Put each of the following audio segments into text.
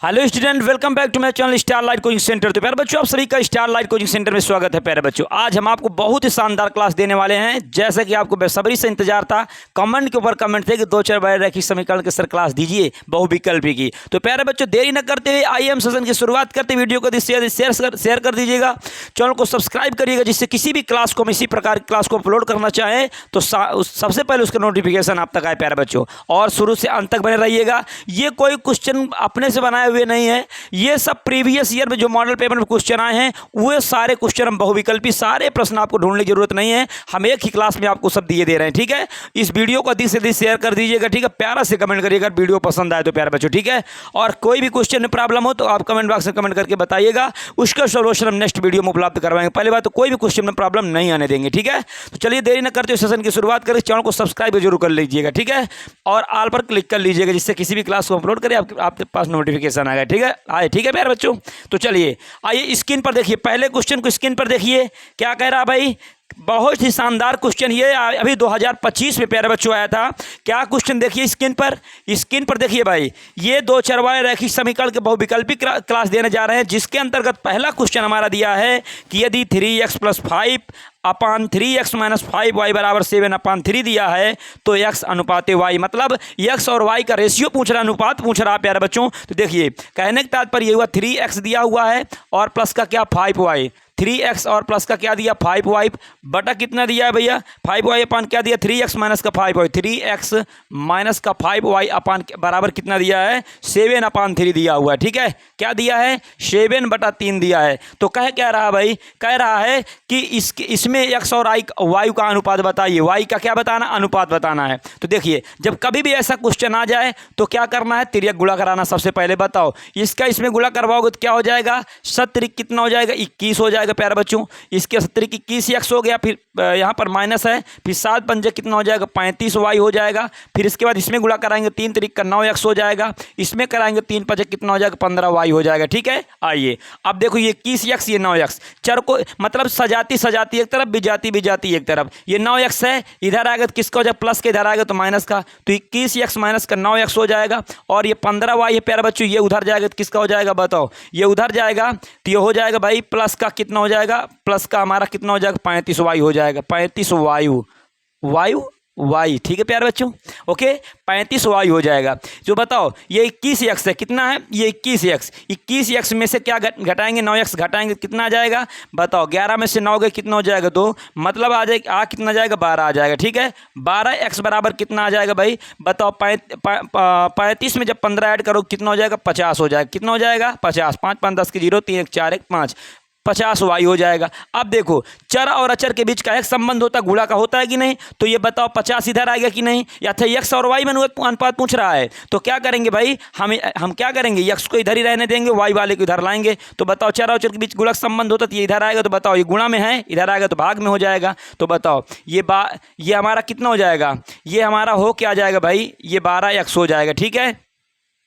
Hello student, welcome back to my channel star light coaching centre. तो प्यारे बच्चों, आप सभी का स्टार लाइट कोचिंग सेंटर में स्वागत है। प्यारे बच्चों, आज हम आपको बहुत ही शानदार क्लास देने वाले हैं, जैसे कि आपको बेसब्री से इंतजार था। कमेंट के ऊपर कमेंट थे कि 2-4 बार रैखिक समीकरण के सर क्लास दीजिए बहुविकल्पी की। तो प्यारे बच्चों, देरी न करते हुए आइए हम सेशन की शुरुआत करते। वीडियो को शेयर कर दीजिएगा, चैनल को सब्सक्राइब करिएगा, जिससे किसी भी क्लास को हम इसी प्रकार की क्लास को अपलोड करना चाहें तो सबसे पहले उसका नोटिफिकेशन आप तक आए। प्यारे बच्चों, और शुरू से अंत तक बने रहिएगा। ये कोई क्वेश्चन अपने से बनाए हुए नहीं है, ये सब प्रीवियस ईयर में जो मॉडल पेपर में क्वेश्चन आए हैं वो सारे क्वेश्चन हम बहुविकल्पी, सारे प्रश्न आपको ढूंढने की जरूरत नहीं है, हम एक ही क्लास में आपको सब दिए दे रहे हैं। ठीक है, इस वीडियो को अधिक से अधिक शेयर कर दीजिएगा। ठीक है, प्यारा से कमेंट करिएगा वीडियो पसंद आए तो प्यारे बच्चों। ठीक है, और कोई भी क्वेश्चन में प्रॉब्लम हो तो आप कमेंट बॉक्स में कमेंट करके बताइएगा, उसका सोल्यूशन हम नेक्स्ट वीडियो में उपलब्ध करवाएंगे। पहली बात तो कोई भी क्वेश्चन में प्रॉब्लम नहीं आने देंगे। ठीक है, तो चलिए देरी न करते हुए सेशन की शुरुआत करें। चैनल को सब्सक्राइब जरूर कर लीजिएगा। ठीक है, और ऑल पर क्लिक कर लीजिएगा, जिससे किसी भी क्लास को अपलोड करें आपके पास नोटिफिकेशन आएगा। ठीक है, आए। ठीक है प्यारे बच्चों, तो चलिए आइए स्क्रीन पर देखिए, पहले क्वेश्चन को स्क्रीन पर देखिए क्या कह रहा भाई। बहुत ही शानदार क्वेश्चन ये अभी 2025 में प्यारे बच्चों आया था। क्या क्वेश्चन देखिए स्क्रीन पर देखिए भाई, ये 2 चरवाहे रैखिक समीकरण के बहुविकल्पी क्लास देने जा रहे हैं, जिसके अंतर्गत पहला क्वेश्चन हमारा दिया है कि यदि 3x + 5 अपान 3x - 5y = 7/3 दिया है तो x अनुपात y, मतलब x और y का रेशियो पूछ रहा, अनुपात पूछ रहा प्यारे बच्चों। तो देखिए कहने का तात्पर्य ये हुआ 3x दिया हुआ है और प्लस का क्या 5y, 3x और प्लस का क्या दिया 5y बटा कितना दिया है भैया 5y अपान क्या दिया 3x - का 5y, 3x - का 5y अपान बराबर कितना दिया है 7/3 दिया हुआ है। ठीक है, क्या दिया है 7/3 दिया है। तो क्या रहा भाई, कह रहा है कि इसमें x और y का अनुपात बताइए, y का क्या बताना, अनुपात बताना है। तो देखिए जब कभी भी ऐसा क्वेश्चन आ जाए तो क्या करना है, तिर्यक गुणा कराना। सबसे पहले बताओ इसका इसमें गुणा करवाओगे तो क्या हो जाएगा, 7 कितना हो जाएगा 21 हो जाएगा प्यारे बच्चों। इसके 7 21 x हो गया, फिर यहाँ पर माइनस है, फिर 7 पंजे कितना हो जाएगा 35y हो जाएगा। फिर इसके बाद इसमें गुणा कराएंगे 3 3 का 9x हो जाएगा, इसमें कराएंगे 3 पंजे कितना हो जाएगा 15y हो जाएगा। ठीक है, आइए अब देखो ये 21x ये 9x, चर को मतलब सजाती एक तरफ, बिजाती एक तरफ। ये 9x है, इधर आएगा तो किसका हो जाएगा प्लस के, इधर आएगा तो माइनस का, तो 21x - का 9x हो जाएगा। और ये 15y है प्यारे बच्चों, ये उधर जाएगा तो किसका हो जाएगा बताओ, ये उधर जाएगा तो ये हो जाएगा भाई प्लस का कितना हो जाएगा, प्लस का हमारा कितना हो जाएगा 35y हो जाएगा, 35y वाई। ठीक है प्यारे बच्चों, ओके 35y हो जाएगा। जो बताओ ये 21x है, कितना है ये 21x में से क्या घटाएंगे 9x घटाएंगे कितना आ जाएगा बताओ, 11 में से 9 गए कितना हो जाएगा 2, मतलब आ जाएगा कितना जाएगा 12 आ जाएगा। ठीक है, 12x बराबर कितना आ जाएगा भाई बताओ, 35 में जब 15 ऐड करो कितना हो जाएगा 50 हो जाएगा, कितना हो जाएगा 50, 5 5 10 के 0, 3 1 4 1 5, 50y हो जाएगा। अब देखो चर और अचर के बीच का एक संबंध होता है, गुणा का होता है कि नहीं, तो ये बताओ 50 इधर आएगा कि नहीं, या था x और y में अनुपात पूछ रहा है। तो क्या करेंगे भाई, हम क्या करेंगे, x को इधर ही रहने देंगे, y वाले को इधर लाएंगे। तो बताओ चर और अचर के बीच गुणक संबंध होता है तो ये इधर आएगा, तो बताओ ये गुणा में है, इधर आएगा तो भाग में हो जाएगा। तो बताओ ये हमारा कितना हो जाएगा, ये हमारा हो क्या जाएगा भाई, ये 12x हो जाएगा। ठीक है,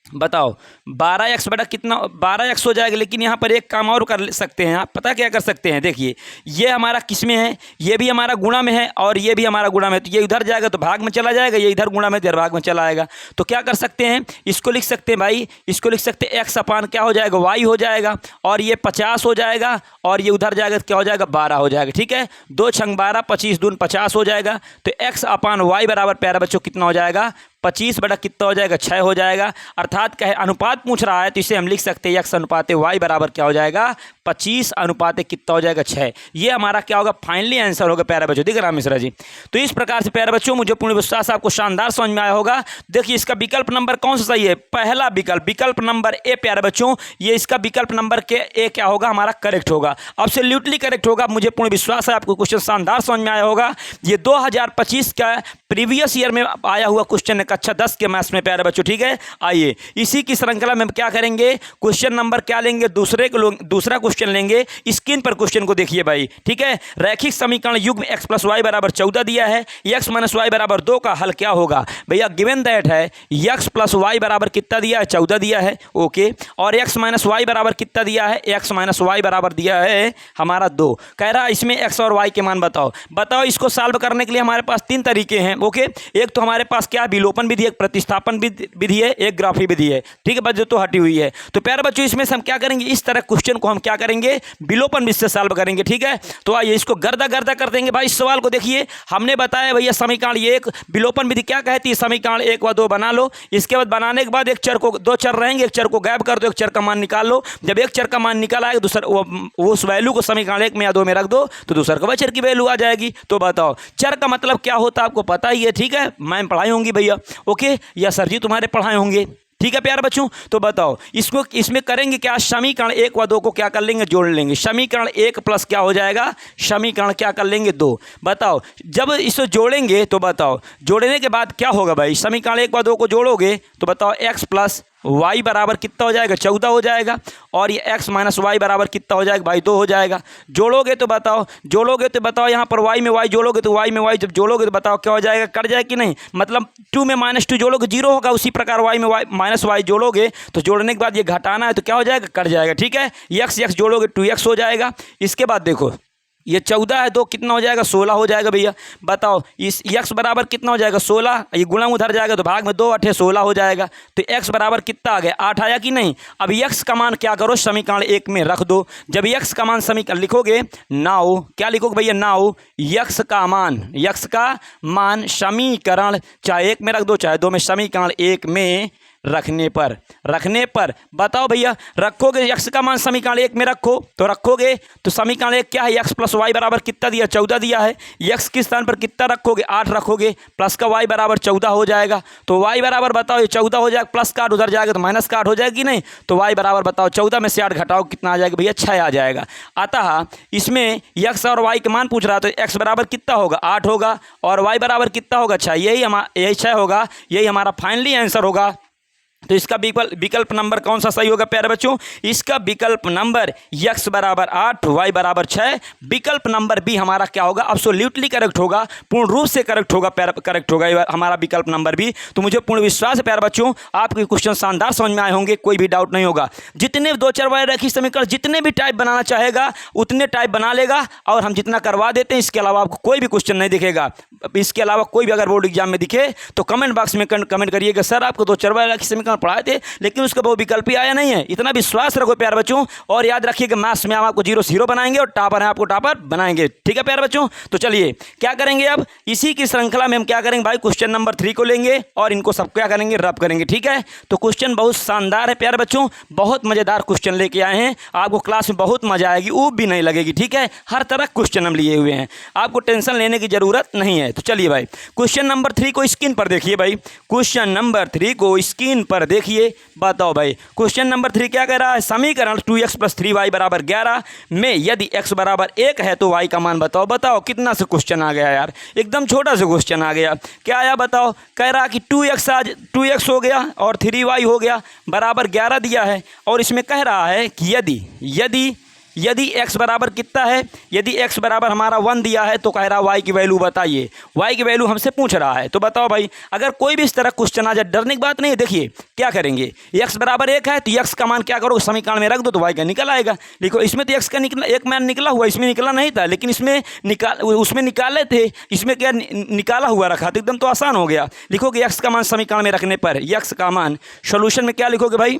बताओ 12x बटा कितना 12x हो जाएगा। लेकिन यहाँ पर एक काम और कर सकते हैं आप, पता क्या कर सकते हैं, देखिए ये हमारा किस में है, ये भी हमारा गुणा में है और ये भी हमारा गुणा में है, तो ये इधर जाएगा तो भाग में चला जाएगा, ये इधर गुणा में इधर भाग में चला आएगा। तो क्या कर सकते हैं, इसको लिख सकते हैं भाई, इसको लिख सकते हैं x अपान क्या हो जाएगा y हो जाएगा, और ये 50 हो जाएगा, और ये उधर जाएगा तो क्या हो जाएगा 12 हो जाएगा। ठीक है, 2 छंग 12, 25 दून 50 हो जाएगा। तो x अपान y बराबर प्यारे बच्चों कितना हो जाएगा 25 बटा कितना हो जाएगा 6 हो जाएगा। अर्थात क्या है, अनुपात पूछ रहा है तो इसे हम लिख सकते हैं x अनुपात y बराबर क्या हो जाएगा 25 अनुपात कितना हो जाएगा 6। ये हमारा क्या होगा फाइनली आंसर होगा प्यारे बच्चों, दिख रहा है मिश्रा जी। तो इस प्रकार से प्यारे बच्चों मुझे पूर्ण विश्वास आपको शानदार समझ में आया होगा। देखिए इसका विकल्प नंबर कौन सा सही है, पहला विकल्प नंबर ए प्यारे बच्चों, ये इसका विकल्प नंबर के ए क्या होगा हमारा करेक्ट होगा, एब्सोल्युटली करेक्ट होगा। मुझे पूर्ण विश्वास है आपको क्वेश्चन शानदार समझ में आया होगा। ये 2025 का प्रीवियस ईयर में आया हुआ क्वेश्चन है कक्षा 10 के मैथ्स में प्यारे बच्चों। ठीक है, आइए इसी की श्रृंखला में क्या करेंगे, क्वेश्चन नंबर क्या लेंगे, दूसरा क्वेश्चन लेंगे। स्क्रीन पर क्वेश्चन को देखिए भाई। ठीक है, रैखिक समीकरण युग्म x + y = 14 दिया है, x - y = 2 का हल क्या होगा भैया, गिवन दैट है x + y बराबर कितना दिया है 14 दिया है, ओके, और x - y बराबर कितना दिया है, x - y बराबर दिया है हमारा 2। कह रहा है इसमें x और y के मान बताओ। इसको सॉल्व करने के लिए हमारे पास 3 तरीके हैं, ओके। एक तो हमारे पास क्या विलोपन विलोपन विधि, एक प्रतिस्थापन विधि है, एक ग्राफी विधि है। ठीक है बच्चों, तो हटी हुई है। तो प्यारे बच्चों इसमें से हम क्या करेंगे, इस तरह क्वेश्चन को हम क्या करेंगे, विलोपन विधि से सॉल्व करेंगे। ठीक है, तो आइए इसको गर्दा गर्दा कर देंगे भाई। इस सवाल को देखिए, हमने बताया भैया समीकरण एक, विलोपन विधि क्या कहती है, समीकरण 1 व 2 बना लो। इसके बाद बनाने के बाद एक चर को, दो चर रहेंगे, एक चर को गायब कर दो, एक चर का मान निकाल लो। जब एक चर का मान निकाल आएगा दूसरा वो उस वैल्यू को समीकरण 1 में या 2 में रख दो, तो दूसरा का चर की वैल्यू आ जाएगी। तो बताओ चर का मतलब क्या होता है आपको पता ही है। ठीक है, मैम पढ़ाई होंगी भैया, ओके, या सर जी तुम्हारे पढ़ाए होंगे। ठीक है प्यारे बच्चों, तो बताओ इसको, इसमें करेंगे क्या, समीकरण 1 व 2 को क्या कर लेंगे, जोड़ लेंगे। समीकरण 1 प्लस क्या हो जाएगा, समीकरण क्या कर लेंगे 2। बताओ जब इसे जोड़ेंगे तो बताओ जोड़ने के बाद क्या होगा भाई, समीकरण 1 व 2 को जोड़ोगे तो बताओ x प्लस y बराबर कितना हो जाएगा, 14 हो जाएगा। और ये x माइनस वाई बराबर कितना हो जाएगा भाई, 2 हो जाएगा। जोड़ोगे तो बताओ यहाँ पर y में y जोड़ोगे तो y में y जब जोड़ोगे तो बताओ क्या हो जाएगा, कट जाएगा कि नहीं। मतलब 2 में -2 जोड़ोगे 0 होगा। उसी प्रकार y में y माइनस वाई जोड़ोगे तो जोड़ने के बाद ये घटाना है तो क्या हो जाएगा, कट जाएगा। ठीक है, x जोड़ोगे 2x हो जाएगा। इसके बाद देखो ये 14 है, 2 कितना हो जाएगा, 16 हो जाएगा भैया। बताओ इस x बराबर कितना हो जाएगा, 16। ये गुणा उधर जाएगा तो भाग में 2 8 16 हो जाएगा। तो x बराबर कितना आ गया, 8 आया कि नहीं। अब x का मान क्या करो, समीकरण 1 में रख दो। जब x का मान समीकरण लिखोगे, नाउ क्या लिखोगे भैया, नाउ x का मान समीकरण चाहे 1 में रख दो चाहे 2 में, समीकरण 1 में रखने पर बताओ भैया, रखोगे x का मान समीकरण 1 में रखोगे तो समीकरण 1 क्या है, x प्लस वाई बराबर कितना दिया, 14 दिया है। x के स्थान पर कितना रखोगे, 8 रखोगे, प्लस का y बराबर 14 हो जाएगा। तो y बराबर बताओ ये 14 हो जाएगा, प्लस का 8 उधर जाएगा तो माइनस का 8 हो जाएगी नहीं। तो y बराबर बताओ 14 में से 8 घटाओ कितना आ जाएगा भैया, 6 आ जाएगा। अतः इसमें x और y के मान पूछ रहा है तो x बराबर कितना होगा, 8 होगा, और y बराबर कितना होगा, 6। यही 6 होगा, यही हमारा फाइनली आंसर होगा। तो इसका विकल्प नंबर कौन सा सही होगा प्यारे बच्चों, इसका विकल्प नंबर x बराबर 8 y बराबर 6। विकल्प नंबर बी हमारा क्या होगा, एब्सोल्युटली करेक्ट होगा, पूर्ण रूप से करेक्ट होगा हमारा विकल्प नंबर बी। तो मुझे पूर्ण विश्वास है प्यारे बच्चों आपके क्वेश्चन शानदार समझ में आए होंगे, कोई भी डाउट नहीं होगा। जितने 2 चर वाले रैखिक समीकरण जितने भी टाइप बनाना चाहेगा उतने टाइप बना लेगा, और हम जितना करवा देते हैं इसके अलावा आपको कोई भी क्वेश्चन नहीं दिखेगा। इसके अलावा कोई भी अगर बोर्ड एग्जाम में दिखे तो कमेंट बॉक्स में कमेंट करिएगा, सर आपको 2 चर वाले रैखिक समीकरण पढ़ाए थे लेकिन उसका वो विकल्प ही आया नहीं है। इतना विश्वास रखो प्यारे बच्चों, और याद रखिए कि मैथ्स में हम आपको 0 0 बनाएंगे और टॉपर है आपको टॉपर बनाएंगे। ठीक है प्यारे बच्चों, तो चलिए क्या करेंगे, अब इसी की श्रृंखला में हम क्या करेंगे भाई, क्वेश्चन नंबर 3 को लेंगे और इनको सब क्या करेंगे, रब करेंगे। ठीक है, तो क्वेश्चन बहुत शानदार है प्यारे बच्चों, बहुत मजेदार क्वेश्चन लेके आए हैं, आपको क्लास में बहुत मजा आएगी, ऊब भी नहीं लगेगी। ठीक है, हर तरह क्वेश्चन हम लिए हुए हैं, आपको टेंशन लेने की जरूरत नहीं है। तो चलिए भाई क्वेश्चन नंबर 3 को स्क्रीन पर देखिए भाई, क्वेश्चन नंबर 3 को स्क्रीन पर देखिए। बताओ भाई क्वेश्चन नंबर 3 क्या कह रहा है, समीकरण 2x + 3y बराबर 11 में यदि x बराबर 1 है तो y का मान बताओ कितना से क्वेश्चन आ गया यार, एकदम छोटा सा क्वेश्चन आ गया। क्या आया बताओ, कह रहा कि 2x हो गया और 3y हो गया बराबर 11 दिया है, और इसमें कह रहा है कि यदि x बराबर कितना है, यदि x बराबर हमारा 1 दिया है तो कह रहा y की वैल्यू बताइए, y की वैल्यू हमसे पूछ रहा है। तो बताओ भाई अगर कोई भी इस तरह क्वेश्चन आ जाए डरने की बात नहीं है। देखिए क्या करेंगे, x बराबर 1 है तो x का मान क्या करो, समीकरण में रख दो तो y का निकल आएगा। देखो इसमें तो x का एक मान निकला हुआ, इसमें निकला नहीं था, लेकिन उसमें निकाले थे, इसमें क्या निकाला हुआ रखा, तो एकदम तो आसान हो गया। लिखोगे x का मान समीकरण में रखने पर, x का मान सोल्यूशन में क्या लिखोगे भाई,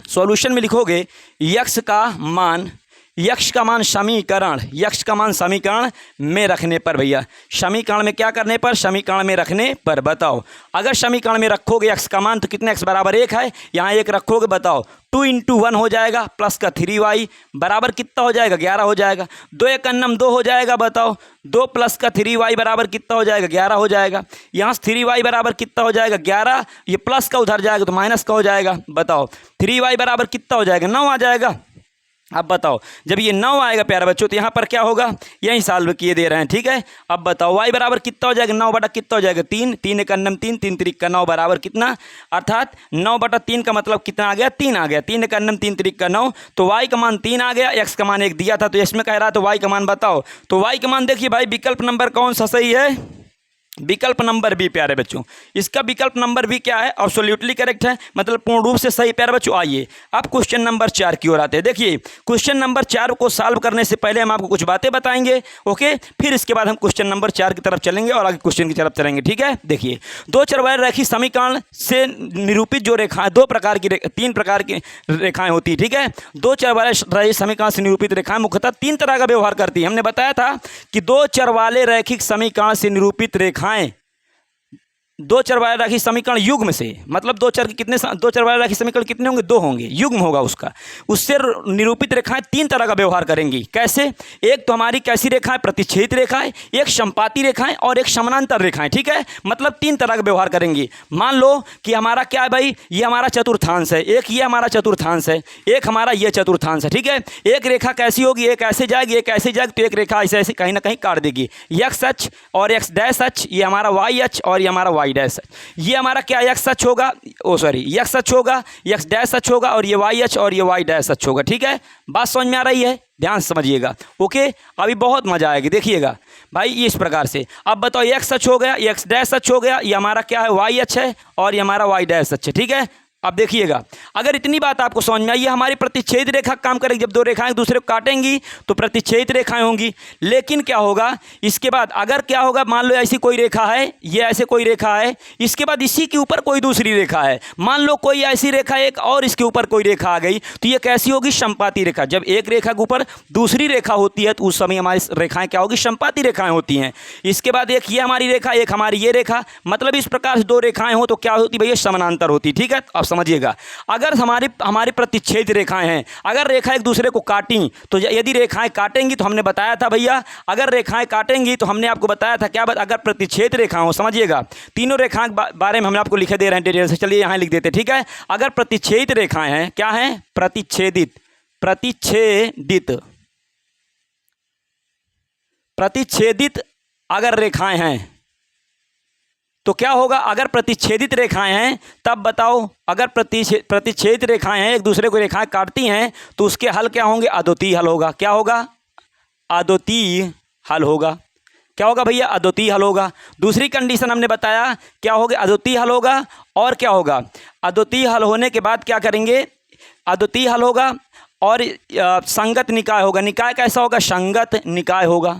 सॉल्यूशन में लिखोगे x का मान समीकरण में रखने पर, भैया समीकरण में क्या करने पर, समीकरण में रखने पर। बताओ अगर समीकरण में रखोगे x का मान तो कितना, x बराबर 1 है, यहाँ 1 रखोगे, बताओ 2 × 1 हो जाएगा, प्लस का 3y बराबर कितना हो जाएगा, 11 हो जाएगा। 2 × 1 2 हो जाएगा, बताओ 2 प्लस का 3y बराबर कितना हो जाएगा, 11 हो जाएगा। यहाँ से 3y बराबर कितना हो जाएगा, 11, ये प्लस का उधर जाएगा तो माइनस का हो जाएगा। बताओ 3y बराबर कितना हो जाएगा, 9 आ जाएगा। अब बताओ जब ये 9 आएगा प्यारे बच्चों तो यहाँ पर क्या होगा, यही सॉल्व किए दे रहे हैं। ठीक है, अब बताओ y बराबर कितना हो जाएगा, 9 बटा कितना हो जाएगा, 3, 3 × 3 3, 3 3 का 9 बराबर कितना, अर्थात 9 बटा 3 का मतलब कितना आ गया, 3 आ गया। 3 × 3 3 का 9, तो y का मान 3 आ गया, x का मान 1 दिया था तो इसमें कह रहा है तो y का मान बताओ। तो y का मान देखिए भाई विकल्प नंबर कौन सा सही है, विकल्प नंबर बी प्यारे बच्चों। इसका विकल्प नंबर बी क्या है? एब्सोल्युटली करेक्ट है, मतलब पूर्ण रूप से सही प्यारे बच्चों। आइए अब क्वेश्चन नंबर 4 की ओर आते हैं। देखिए क्वेश्चन नंबर 4 को सॉल्व करने से पहले हम आपको कुछ बातें बताएंगे, ओके, फिर इसके बाद हम क्वेश्चन नंबर 4 की तरफ चलेंगे और आगे क्वेश्चन की तरफ चलेंगे, ठीक है। देखिए दो चरवाहे रैखिक समीकरण से निरूपित जो रेखा, तीन प्रकार की रेखाएं होती है, ठीक है। दो चरवाहे रैखिक समीकरण से निरूपित रेखाएं मुख्यतः तीन तरह का व्यवहार करती है। हमने बताया था कि दो चरवाहे रैखिक समीकरण से निरूपित रेखाएं दो चरवाहे रैखिक समीकरण युग्म से, मतलब दो चरवाहे रैखिक समीकरण कितने होंगे? दो होंगे, युग्म होगा उसका। उससे निरूपित रेखाएं तीन तरह का व्यवहार करेंगी। कैसे? एक तो हमारी कैसी रेखाएं? प्रतिच्छेदित रेखाएं, एक संपाती रेखाएं और एक समानांतर रेखाएं, ठीक है। मतलब तीन तरह का व्यवहार करेंगी। मान लो कि हमारा क्या है भाई, ये हमारा चतुर्थांश है, एक ये हमारा चतुर्थांश है, एक हमारा ये चतुर्थांश है, ठीक है। एक रेखा कैसी होगी? एक ऐसे जाएगी, एक ऐसे जाएगी, तो एक रेखा ऐसे ऐसे कहीं ना कहीं काट देगी। एक्स अक्ष और एक्स डैश अक्ष, ये हमारा वाई अक्ष और ये हमारा वाई डैश। ये हमारा क्या एक्स अक्ष होगा, एक्स अक्ष होगा, एक्स डैश अक्ष होगा, और ये वाई अक्ष और ये वाई डैश अक्ष होगा, ठीक है। बात समझ में आ रही है? ध्यान से समझिएगा, ओके। अभी बहुत मजा आएगी, देखिएगा भाई इस प्रकार से। अब बताओ एक्स अक्ष हो गया, एक्स डैश अक्ष हो गया, ये हमारा क्या है? वाई अक्ष है, और ये हमारा वाई डैश अक्ष है, ठीक है। अब देखिएगा, अगर इतनी बात आपको समझ में आई, ये हमारी प्रतिच्छेद रेखा काम करेगी। जब दो रेखाएं एक दूसरे को काटेंगी तो प्रतिच्छेद रेखाएं होंगी। लेकिन क्या होगा इसके बाद? अगर क्या होगा, मान लो ऐसी कोई रेखा है, ये ऐसे कोई रेखा है, इसके बाद इसी के ऊपर कोई दूसरी रेखा है। मान लो कोई ऐसी रेखा एक और इसके ऊपर कोई रेखा आ गई, तो ये कैसी होगी? संपाती रेखा। जब एक रेखा के ऊपर दूसरी रेखा होती है तो उस समय हमारी रेखाएं क्या होगी? संपाती रेखाएं होती हैं। इसके बाद एक ये हमारी रेखा, एक हमारी ये रेखा, मतलब इस प्रकार से दो रेखाएं हो तो क्या होती भैया? समानांतर होती, ठीक है। अब समझिएगा, अगर हमारी प्रतिच्छेद रेखाएं हैं, अगर रेखा एक दूसरे को काटी तो यदि रेखाएं काटेंगी तो हमने बताया था भैया, अगर रेखाएं काटेंगी तो हमने आपको बताया था क्या? अगर प्रतिच्छेद रेखा हो, समझिएगा तीनों रेखाओं के बारे में हम आपको लिखे दे रहे हैं डिटेल से। चलिए यहाँ लिख देते, ठीक है। अगर प्रतिच्छेदित रेखाएं हैं, क्या हैं? प्रतिच्छेदित अगर रेखाएं हैं तो क्या होगा? अगर प्रतिच्छेदित रेखाएं हैं तब बताओ, अगर प्रतिच्छेदित रेखाएं हैं, एक दूसरे को रेखाएं काटती हैं, तो उसके हल क्या होंगे? अद्वितीय हल होगा। क्या होगा? अद्वितीय हल होगा। क्या होगा भैया? अद्वितीय हल होगा। दूसरी कंडीशन हमने बताया क्या होगा? अद्वितीय हल होगा। और क्या होगा? अद्वितीय हल होने के बाद क्या करेंगे? अद्वितीय हल होगा और संगत निकाय होगा। निकाय कैसा होगा? संगत निकाय होगा,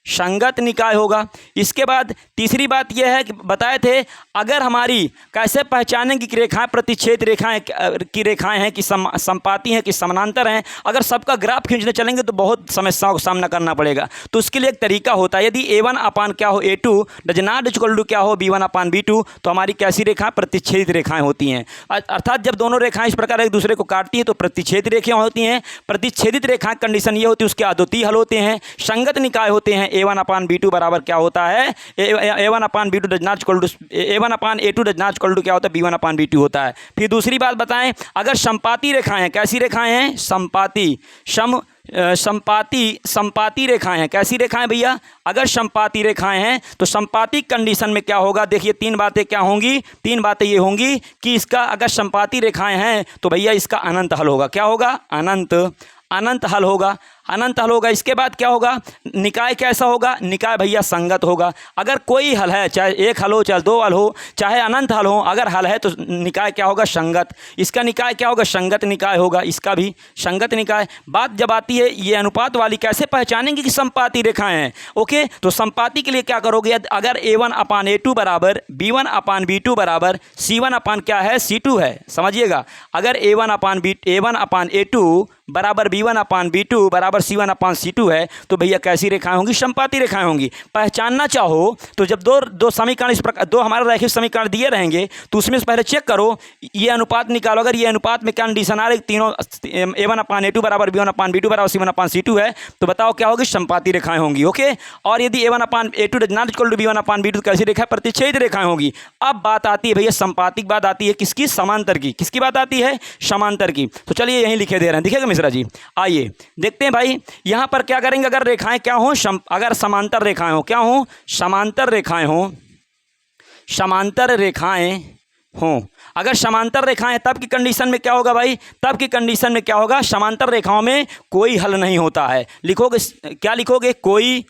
संगत निकाय होगा। इसके बाद तीसरी बात यह है कि बताए थे, अगर हमारी कैसे पहचानेंगे कि रेखाएं प्रतिच्छेद रेखाएं हैं कि संपाती हैं कि समानांतर हैं। अगर सबका ग्राफ खींचने चलेंगे तो बहुत समस्याओं का सामना करना पड़ेगा। तो उसके लिए एक तरीका होता है, यदि A1 अपान क्या हो A2 does not equal to क्या हो B1 अपान B2, तो हमारी कैसी रेखाएं? प्रतिच्छेदित रेखाएं होती हैं। अर्थात जब दोनों रेखाएं इस प्रकार एक दूसरे को काटती हैं तो प्रतिच्छेदित रेखाएं होती हैं। प्रतिच्छेदित रेखाएं कंडीशन ये होती है उसके अद्वितीय हल होते हैं, संगत निकाय होते हैं। A1 अपान B2 बराबर क्या होता है? A1 upon B2 does not equal to A1 upon A2 does not equal to क्या होता है? B1 अपान B2 होता है। फिर दूसरी बात बताएं, अगर संपाती रेखाएं हैं, कैसी रेखाएं हैं? संपाती रेखाएं हैं। कैसी रेखाएं भैया? अगर संपाती रेखाएं हैं तो संपाती कंडीशन में क्या होगा? देखिए तीन बातें क्या होंगी? तीन बातें ये होंगी कि इसका अगर संपाती रेखाएं हैं तो भैया इसका अनंत हल होगा। क्या होगा? अनंत हल होगा, अनंत हल होगा। इसके बाद क्या होगा? निकाय कैसा होगा? निकाय भैया संगत होगा। अगर कोई हल है, चाहे एक हल हो, चाहे दो हल हो, चाहे अनंत हल हो, अगर हल है तो निकाय क्या होगा? संगत। इसका निकाय क्या होगा? संगत निकाय होगा, इसका भी संगत निकाय। बात जब आती है ये अनुपात वाली, कैसे पहचानेंगे कि संपाती रेखाएं हैं? ओके, तो संपाती के लिए क्या करोगे? अगर A1 अपान A2 बराबर B1 अपान B2 बराबर C1 अपान क्या है? C2 है। समझिएगा, अगर A1 अपान A2 बराबर B1 अपान B2 बराबर C1 अपान C2 है तो भैया कैसी रेखाएं होंगी? संपाती रेखाएं होंगी। पहचानना चाहो तो जब दो समीकरण इस प्रकार, दो हमारे रैखिक समीकरण दिए रहेंगे तो उसमें से पहले चेक करो, ये अनुपात निकालो। अगर ये अनुपात में क्या कंडीशन आ रही? तीनों A1 अपान A2 बराबर B1 अपान B2 बराबर C1 अपान C2 है, तो बताओ क्या होगी? संपाती रेखाएं होंगी। ओके, और यदि A1 upon A2 does not equal to B1 upon B2 कैसी रेखा? प्रतिच्छेदित रेखाएं होगी। अब बात आती है भैया संपाती की बात आती है, किसकी? समांतर की। किसकी बात आती है? समांतर की। तो चलिए यहीं लिखे दे रहे हैं, दिखेगा मिश्रा जी? आइए देखते हैं भाई, यहां पर क्या करेंगे? अगर रेखाएं क्या हो? अगर समांतर रेखाएं हो, क्या हो? समांतर रेखाएं हो, समांतर रेखाएं हो। अगर समांतर रेखाएं तब की कंडीशन में क्या होगा भाई? तब की कंडीशन में क्या होगा? समांतर रेखाओं में कोई हल नहीं होता है। लिखोगे क्या? लिखोगे कोई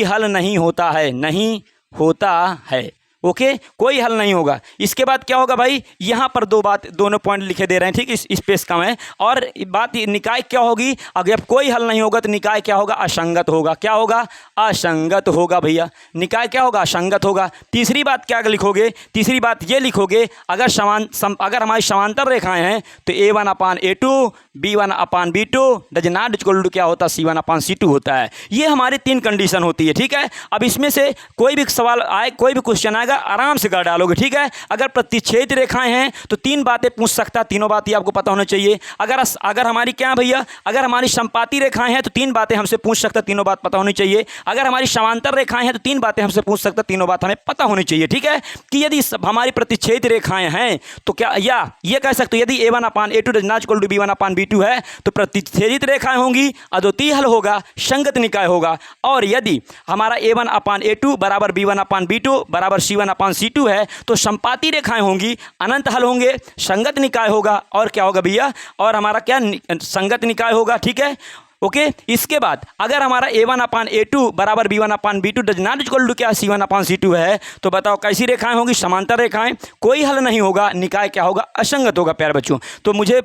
हल नहीं होता है, नहीं होता है। ओके, कोई हल नहीं होगा। इसके बाद क्या होगा भाई, यहाँ पर दोनों पॉइंट लिखे दे रहे हैं, ठीक, इस स्पेस कम है। और बात निकाय क्या होगी, अगर जब कोई हल नहीं होगा तो निकाय क्या होगा, असंगत होगा। क्या होगा, असंगत होगा भैया, निकाय क्या होगा, असंगत होगा। तीसरी बात क्या लिखोगे, तीसरी बात ये लिखोगे, अगर हमारी समांतर रेखाएं हैं तो A1/A2 B1/B2 does not equal to क्या होता है, C1/C2 होता है। ये हमारी 3 कंडीशन होती है, ठीक है। अब इसमें से कोई भी सवाल आए, कोई भी क्वेश्चन आएगा, आराम से कर डालोगे, ठीक है। अगर प्रतिच्छेद रेखाएं हैं तो 3 बातें पूछ सकता है, तीनों बातें आपको पता होना चाहिए। अगर हमारी क्या भैया, अगर हमारी समपाती रेखाएं हैं तो 3 बातें हमसे पूछ सकता है, तीनों बात पता होनी चाहिए। अगर हमारी समांतर रेखाएं हैं तो 3 बातें हमसे पूछ सकता है, तीनों बात हमें पता होनी चाहिए, ठीक है। कि यदि हमारी प्रतिच्छेद रेखाएं हैं तो क्या, या ये कह सकते हो यदि A1/A2 does not equal to B1/B2 है तो प्रतिच्छेदित रेखाएं होंगी, अद्वितीय हल होगा, संगत निकाय होगा। और यदि हमारा A1/A2 बराबर B1/B2 बराबर C1/C2 है तो संपाती रेखाएं होंगी, अनंत हल होंगे, संगत निकाय होगा। और क्या होगा भैया, और हमारा क्या, संगत निकाय होगा, ठीक है। ओके, इसके बाद अगर हमारा A1/A2 बराबर B1/B2 does not equal to क्या C1/C2 है तो बताओ कैसी रेखाएं होंगी, समांतर रेखाएं, कोई हल नहीं होगा, निकाय क्या होगा, असंगत होगा प्यारे बच्चों। तो मुझे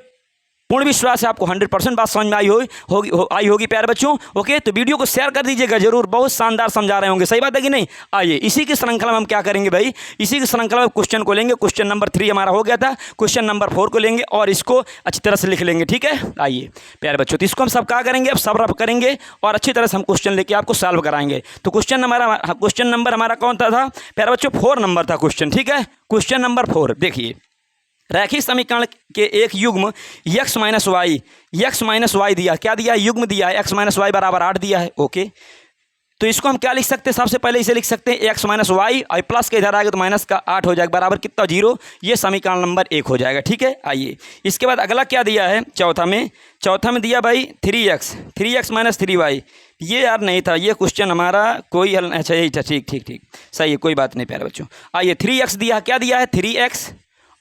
पूर्ण विश्वास है आपको 100% बात समझ में आई होगी प्यारे बच्चों। ओके, तो वीडियो को शेयर कर दीजिएगा जरूर, बहुत शानदार समझा रहे होंगे, सही बात है कि नहीं। आइए इसी की श्रृंखला में हम क्या करेंगे भाई, इसी की श्रृंखला में क्वेश्चन को लेंगे। क्वेश्चन नंबर 3 हमारा हो गया था, क्वेश्चन नंबर 4 को लेंगे और इसको अच्छी तरह से लिख लेंगे, ठीक है। आइए प्यारे बच्चों, तो इसको हम सब क्या करेंगे, अब सब रफ करेंगे और अच्छी तरह से हम क्वेश्चन लेके आपको सॉल्व कराएंगे। तो क्वेश्चन नंबर हमारा कौन था प्यारे बच्चों, 4 नंबर था क्वेश्चन, ठीक है। क्वेश्चन नंबर 4 देखिए, रैखिक समीकरण के एक युग्म x माइनस वाई दिया, क्या दिया है, युग्म दिया है, x माइनस वाई बराबर 8 दिया है। ओके, तो इसको हम क्या लिख सकते हैं, सबसे पहले इसे लिख सकते हैं x माइनस वाई और प्लस के इधर आएगा तो माइनस का 8 हो जाएगा, बराबर कितना, 0। ये समीकरण नंबर 1 हो जाएगा, ठीक है। आइए इसके बाद अगला क्या दिया है, चौथा में दिया भाई 3x माइनस 3y। ये यार नहीं था, ये क्वेश्चन हमारा कोई हल, अच्छा यही था, ठीक सही है, कोई बात नहीं प्यारे बच्चों। आइए 3x दिया, क्या दिया है 3x,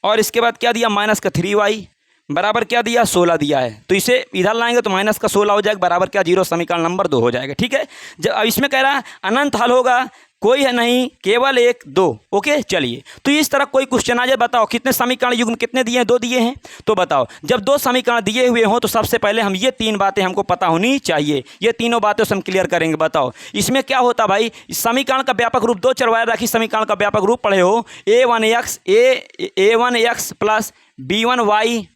और इसके बाद क्या दिया, माइनस का 3y बराबर क्या दिया, 16 दिया है। तो इसे इधर लाएंगे तो माइनस का 16 हो जाएगा, बराबर क्या, 0। समीकरण नंबर 2 हो जाएगा, ठीक है। जब अब इसमें कह रहा है अनंत हल होगा, कोई है नहीं, केवल 1 2। ओके, चलिए तो इस तरह कोई क्वेश्चन आ जाए, बताओ कितने समीकरण युग्म कितने दिए हैं, 2 दिए हैं। तो बताओ जब 2 समीकरण दिए हुए हों तो सबसे पहले हम ये 3 बातें हमको पता होनी चाहिए, ये तीनों बातें हम क्लियर करेंगे। बताओ इसमें क्या होता भाई, समीकरण का व्यापक रूप 2 चरवाया राखी समीकरण का व्यापक रूप पढ़े हो, A1x plus B1y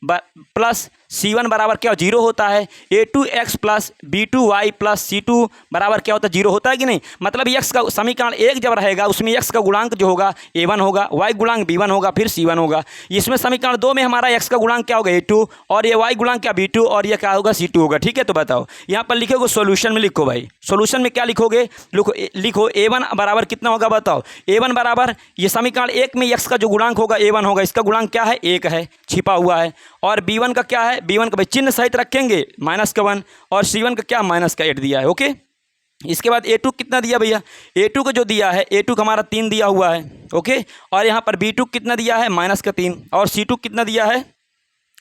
plus C1 बराबर क्या 0 होता है, A2x plus B2y plus C2 बराबर क्या होता है, 0 होता है कि नहीं। मतलब x का समीकरण 1 जब रहेगा उसमें x का गुणांक जो होगा A1 होगा, y गुणांक B1 होगा, फिर C1 होगा। इसमें समीकरण 2 में हमारा x का गुणांक क्या होगा, A2, और ये y गुणांक क्या B2, और ये क्या होगा, C2 होगा, ठीक है। तो बताओ यहाँ पर लिखोगे, सोल्यूशन में लिखो भाई, सोल्यूशन में क्या लिखोगे, लिखो A1 बराबर कितना होगा, बताओ A1 बराबर, ये समीकरण 1 में x का जो गुणांक होगा A1 होगा, इसका गुणांक क्या है, 1 है, छिपा हुआ है। और B1 का क्या है, B1 का भाई चिन्ह सहित रखेंगे, माइनस का 1, और C1 का क्या, माइनस का 8 दिया है। ओके, इसके बाद A2 कितना दिया भैया, A2 को जो दिया है, A2 का हमारा 3 दिया हुआ है। ओके, और यहाँ पर B2 कितना दिया है, माइनस का 3, और C2 कितना दिया है,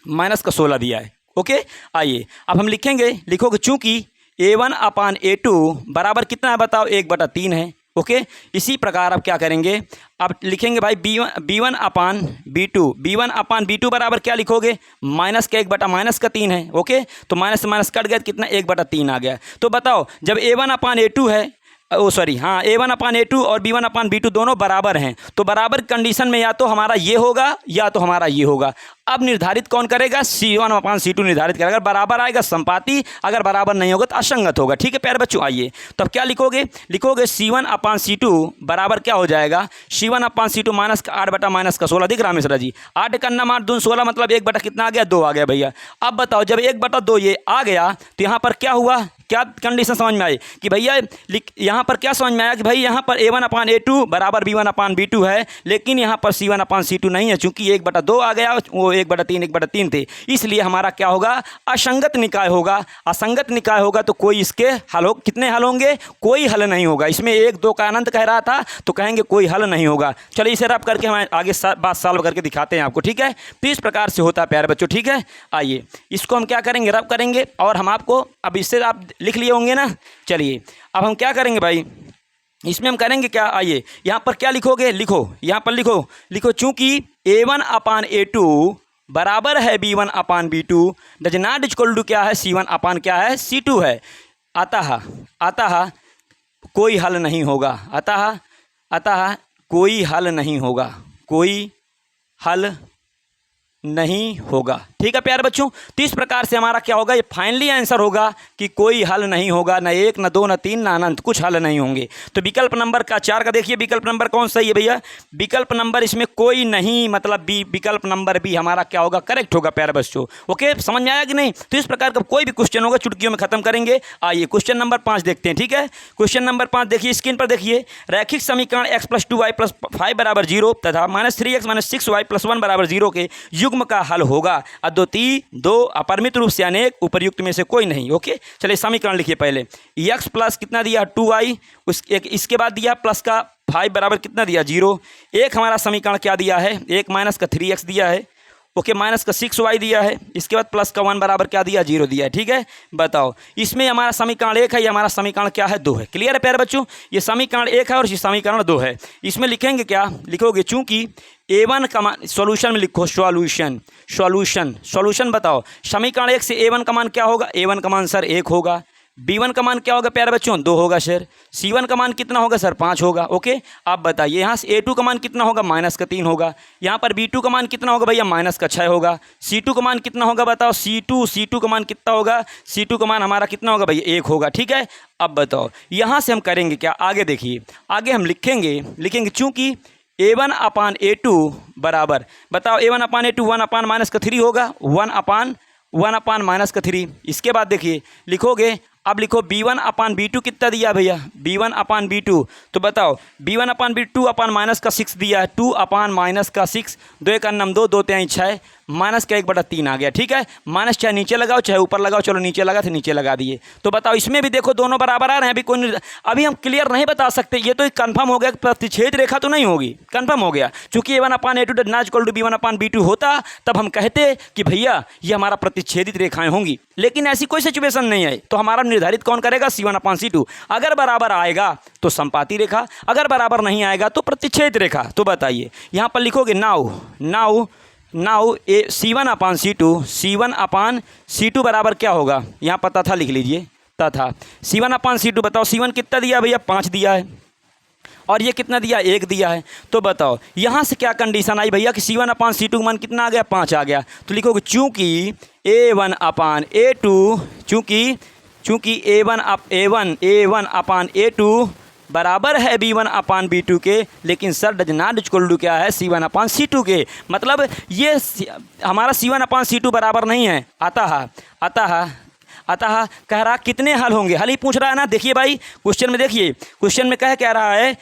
माइनस का 16 दिया है। ओके, आइए अब हम लिखेंगे, लिखोगे चूंकि A1/A2 बराबर कितना है, बताओ 1/3 है। ओके, इसी प्रकार अब क्या करेंगे, अब लिखेंगे भाई B1/B2 बराबर क्या लिखोगे, माइनस का 1/-3 है। ओके, तो माइनस से माइनस कट गया, कितना 1/3 आ गया। तो बताओ जब A1/A2 है, A1/A2 और B1/B2 दोनों बराबर हैं तो बराबर कंडीशन में या तो हमारा ये होगा या तो हमारा ये होगा। अब निर्धारित कौन करेगा, C1/C2 निर्धारित करेगा। अगर बराबर आएगा संपाती, अगर बराबर नहीं होगा तो असंगत होगा, ठीक है प्यारे बच्चों। आइए तो अब क्या लिखोगे, C1/C2 बराबर क्या हो जाएगा, C1/C2 माइनस का 8 माइनस का 16 दिख रहा मिश्रा जी, 8 का 8 दून 16 मतलब 1 कितना आ गया, 2 आ गया भैया। अब बताओ जब 1/2 ये आ गया तो यहाँ पर क्या हुआ, क्या कंडीशन समझ में आई कि भैया यहाँ पर क्या समझ में आया कि भाई यहाँ पर A1/A2 बराबर B1/B2 है, लेकिन यहाँ पर C1/C2 नहीं है, चूंकि 1/2 आ गया, वो 1/3 थे, इसलिए हमारा क्या होगा, असंगत निकाय होगा। असंगत निकाय होगा तो कोई इसके हल हो, कितने हल होंगे, कोई हल नहीं होगा। इसमें 1 2 का अनंत कह रहा था तो कहेंगे कोई हल नहीं होगा। चलिए इसे रब करके हम आगे बात सॉल्व करके दिखाते हैं आपको, ठीक है। तो इस प्रकार से होता है प्यारे बच्चों, ठीक है। आइए इसको हम क्या करेंगे, रब करेंगे, और हम आपको अब इससे आप लिख लिए होंगे ना। चलिए अब हम क्या करेंगे भाई, इसमें हम करेंगे क्या, आइए यहाँ पर क्या लिखोगे, लिखो यहाँ पर लिखो चूंकि A1/A2 बराबर है B1/B2 does not equal to क्या है C1 क्या है C2 है। अतः कोई हल नहीं होगा, अतः कोई हल नहीं होगा, कोई हल नहीं होगा। ठीक है प्यारे बच्चों, तो इस प्रकार से हमारा क्या होगा, ये फाइनली आंसर होगा कि कोई हल नहीं होगा, न 1 न 2 न 3 न अनंत, कुछ हल नहीं होंगे। तो विकल्प नंबर का 4 का देखिए, विकल्प नंबर कौन सही है भैया, विकल्प नंबर इसमें कोई नहीं, मतलब बी, विकल्प नंबर बी हमारा क्या होगा, करेक्ट होगा प्यारे बच्चों। ओके, समझ में आया कि नहीं। तो इस प्रकार का कोई भी क्वेश्चन होगा चुटकियों में खत्म करेंगे। आइए क्वेश्चन नंबर 5 देखते हैं। ठीक है, क्वेश्चन नंबर 5 देखिए, स्क्रीन पर देखिए, रैखिक समीकरण x + 2y + 5 = 0 तथा -3x - 6y + 1 = 0 के युग्म का हल होगा। अद्वितीय, 2, अपरिमित रूप से अनेक, उपर्युक्त में से कोई नहीं। ओके, चलिए समीकरण लिखिए पहले, x प्लस कितना दिया 2y, इसके बाद दिया प्लस का 5 बराबर कितना दिया 0। एक हमारा समीकरण क्या दिया है, एक माइनस का 3x दिया है। ओके, माइनस का 6y दिया है, इसके बाद प्लस का 1 बराबर क्या दिया 0 दिया है। ठीक है, बताओ इसमें हमारा समीकरण 1 है, ये हमारा समीकरण क्या है 2 है। क्लियर है प्यारे बच्चों, ये समीकरण 1 है और ये समीकरण 2 है। इसमें लिखेंगे क्या, लिखोगे चूंकि A1 का मान, सॉल्यूशन में लिखो सॉल्यूशन बताओ, समीकरण 1 से A1 का मान क्या होगा, A1 का मान सर 1 होगा, B1 का मान क्या होगा प्यारे बच्चों 2 होगा सर, C1 का मान कितना होगा सर 5 होगा। ओके, आप बताइए यहाँ से A2 का मान कितना होगा, -3 होगा, यहाँ पर B2 का मान कितना होगा भैया, -6 होगा, C2 का मान कितना होगा बताओ, C2 का मान कितना होगा, C2 का मान हमारा कितना होगा भैया 1 होगा। ठीक है, अब बताओ यहाँ से हम करेंगे क्या, आगे देखिए, आगे हम लिखेंगे चूँकि A1/A2 बराबर, बताओ A1/A2 1/-3 होगा, 1/-3। इसके बाद देखिए लिखोगे, अब लिखो B1/B2 कितना दिया भैया, B1/B2, तो बताओ B1/B2 -6 दिया है, 2/-6, 2 1 2, 2 3 6, माइनस का 1/3 आ गया। ठीक है, माइनस चाहे नीचे लगाओ चाहे ऊपर लगाओ, चलो नीचे लगा तो नीचे लगा दिए। तो बताओ इसमें भी देखो दोनों बराबर आ रहे हैं, अभी हम क्लियर नहीं बता सकते, ये तो कंफर्म हो गया, प्रतिच्छेद रेखा तो नहीं होगी, कंफर्म हो गया। चूंकि A1/A2 does not equal to B1/B2 होता तब हम कहते कि भैया ये हमारा प्रतिच्छेदित रेखाएं होंगी, लेकिन ऐसी कोई सिचुएशन नहीं है, तो हमारा निर्धारित कौन करेगा, C1/C2। अगर बराबर आएगा तो संपाती रेखा, अगर बराबर नहीं आएगा तो प्रतिच्छेद रेखा। तो बताइए यहाँ पर लिखोगे नाउ C1/C2 बराबर क्या होगा, यहाँ पर तथा लिख लीजिए, तथा C1/C2, बताओ C1 कितना दिया भैया 5 दिया है और ये कितना दिया 1 दिया है। तो बताओ यहाँ से क्या कंडीशन आई भैया कि C1/C2 का मान कितना आ गया 5 आ गया। तो लिखोगे चूँकि A1/A2 चूँकि A1/A2 बराबर है B1/B2 के, लेकिन sir does not equal to क्या है C1/C2 के, मतलब ये हमारा C1/C2 बराबर नहीं है। अतः कह रहा कितने हल होंगे, हल ही पूछ रहा है ना। देखिए भाई क्वेश्चन में, देखिए क्वेश्चन में कह रहा है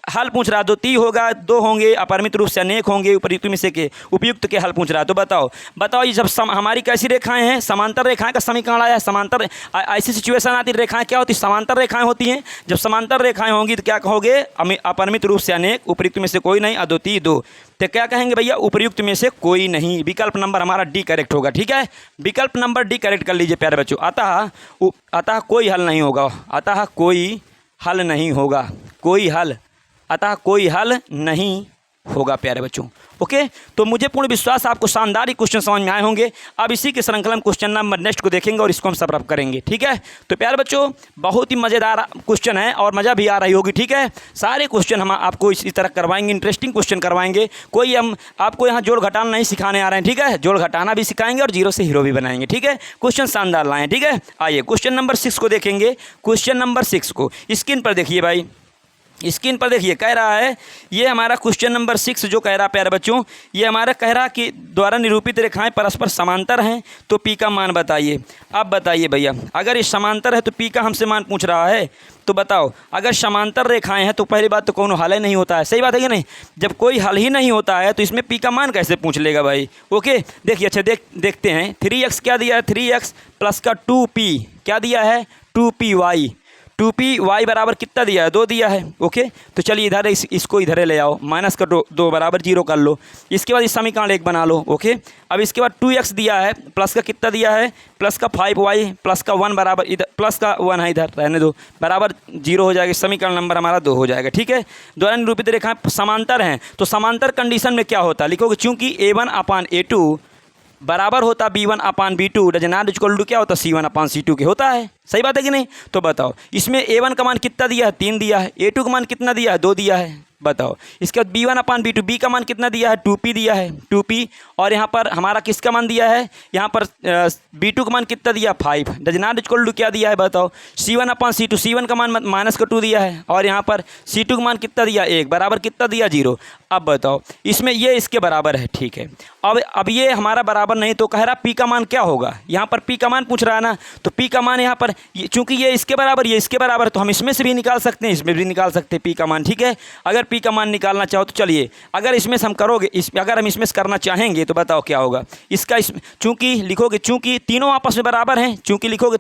हल पूछ रहा है, 2 होगा, 2 होंगे, अपरिमित रूप से अनेक होंगे, उपयुक्त में से के उपयुक्त के हल पूछ रहा है। तो बताओ ये जब हमारी कैसी रेखाएं हैं, समांतर रेखाएं का समीकरण आया है, समांतर ऐसी सिचुएशन आती है, रेखाएं क्या होती है, समांतर रेखाएं होती हैं। जब समांतर रेखाएं होंगी तो क्या कहोगे, अपरिमित रूप से अनेक, उपयुक्त में से कोई नहीं, अद्वितीय 2। तो क्या कहेंगे भैया, उपयुक्त में से कोई नहीं। विकल्प नंबर हमारा डी करेक्ट होगा। ठीक है, विकल्प नंबर डी करेक्ट कर लीजिए प्यारे बच्चों। अतः कोई हल नहीं होगा, अतः कोई हल नहीं होगा, अतः कोई हल नहीं होगा प्यारे बच्चों। ओके, तो मुझे पूर्ण विश्वास आपको शानदार ही क्वेश्चन समझ में आए होंगे। अब इसी के श्रृंखला में क्वेश्चन नंबर नेक्स्ट को देखेंगे और इसको हम सब रफ करेंगे। ठीक है, तो प्यारे बच्चों बहुत ही मज़ेदार क्वेश्चन है और मज़ा भी आ रही होगी। ठीक है, सारे क्वेश्चन हम आपको इसी तरह करवाएंगे, इंटरेस्टिंग क्वेश्चन करवाएंगे। कोई हम आपको यहाँ जोड़ घटाना नहीं सिखाने आ रहे हैं। ठीक है, जोड़ घटाना भी सिखाएंगे और जीरो से हीरो भी बनाएंगे। ठीक है, क्वेश्चन शानदार लाएँ। ठीक है, आइए क्वेश्चन नंबर 6 को देखेंगे। क्वेश्चन नंबर 6 को स्क्रीन पर देखिए भाई, स्क्रीन पर देखिए, कह रहा है ये हमारा क्वेश्चन नंबर 6 जो कह रहा है प्यारे बच्चों, ये हमारा कह रहा कि द्वारा निरूपित रेखाएं परस्पर समांतर हैं तो पी का मान बताइए। अब बताइए भैया, अगर ये समांतर है तो पी का हमसे मान पूछ रहा है, तो बताओ अगर समांतर रेखाएं हैं तो पहली बात तो कोनो हल ही नहीं होता है। सही बात है कि नहीं, जब कोई हल ही नहीं होता है तो इसमें पी का मान कैसे पूछ लेगा भाई। ओके, देखिए अच्छा देखते हैं, 3x क्या दिया है, 3x प्लस का 2p क्या दिया है, 2py 2p y बराबर कितना दिया है, 2 दिया है। ओके, तो चलिए इधर इसको इधर ले आओ, माइनस कर दो, 2 बराबर 0 कर लो। इसके बाद इस समीकरण 1 बना लो। ओके, अब इसके बाद 2x दिया है, प्लस का कितना दिया है, प्लस का 5y प्लस का 1 बराबर, इधर प्लस का 1 है, इधर रहने दो, बराबर 0 हो जाएगा। समीकरण नंबर हमारा 2 हो जाएगा। ठीक है, द्वारा निरूपित रेखाएं समांतर हैं, तो समांतर कंडीशन में क्या होता है लिखोगे, चूंकि a1/a2 बराबर होता b1/b2 does not equal to क्या होता c1/c2 के होता है। सही बात है कि नहीं? तो बताओ इसमें a1 का मान कितना दिया है, 3 दिया है, a2 का मान कितना दिया है, 2 दिया है। बताओ इसके बाद b1/b2, b का मान कितना दिया है, 2p दिया है, 2p, और यहाँ पर हमारा किसका मान दिया है, यहाँ पर b2 का मान कितना दिया, 5 डज नॉट इक्वल टू क्या दिया है, बताओ c1/c2, c1 का मान माइनस का 2 दिया है, और यहाँ पर c2 का मान कितना दिया, 1 बराबर कितना दिया, 0। अब बताओ इसमें ये इसके बराबर है। ठीक है, अब ये हमारा बराबर नहीं, तो कह रहा p का मान क्या होगा, यहाँ पर p का मान पूछ रहा है ना, तो p का मान यहाँ पर चूंकि ये इसके बराबर, ये इसके बराबर, तो हम इसमें से भी निकाल सकते हैं, इसमें भी निकाल सकते हैं p का मान। ठीक है, अगर p का मान निकालना चाहो तो चलिए, अगर इसमें से हम करोगे, अगर हम इसमें से करना चाहेंगे तो बताओ क्या होगा इसका, चूंकि लिखोगे, चूंकि तीनों आपस में बराबर हैं, चूंकि लिखोगे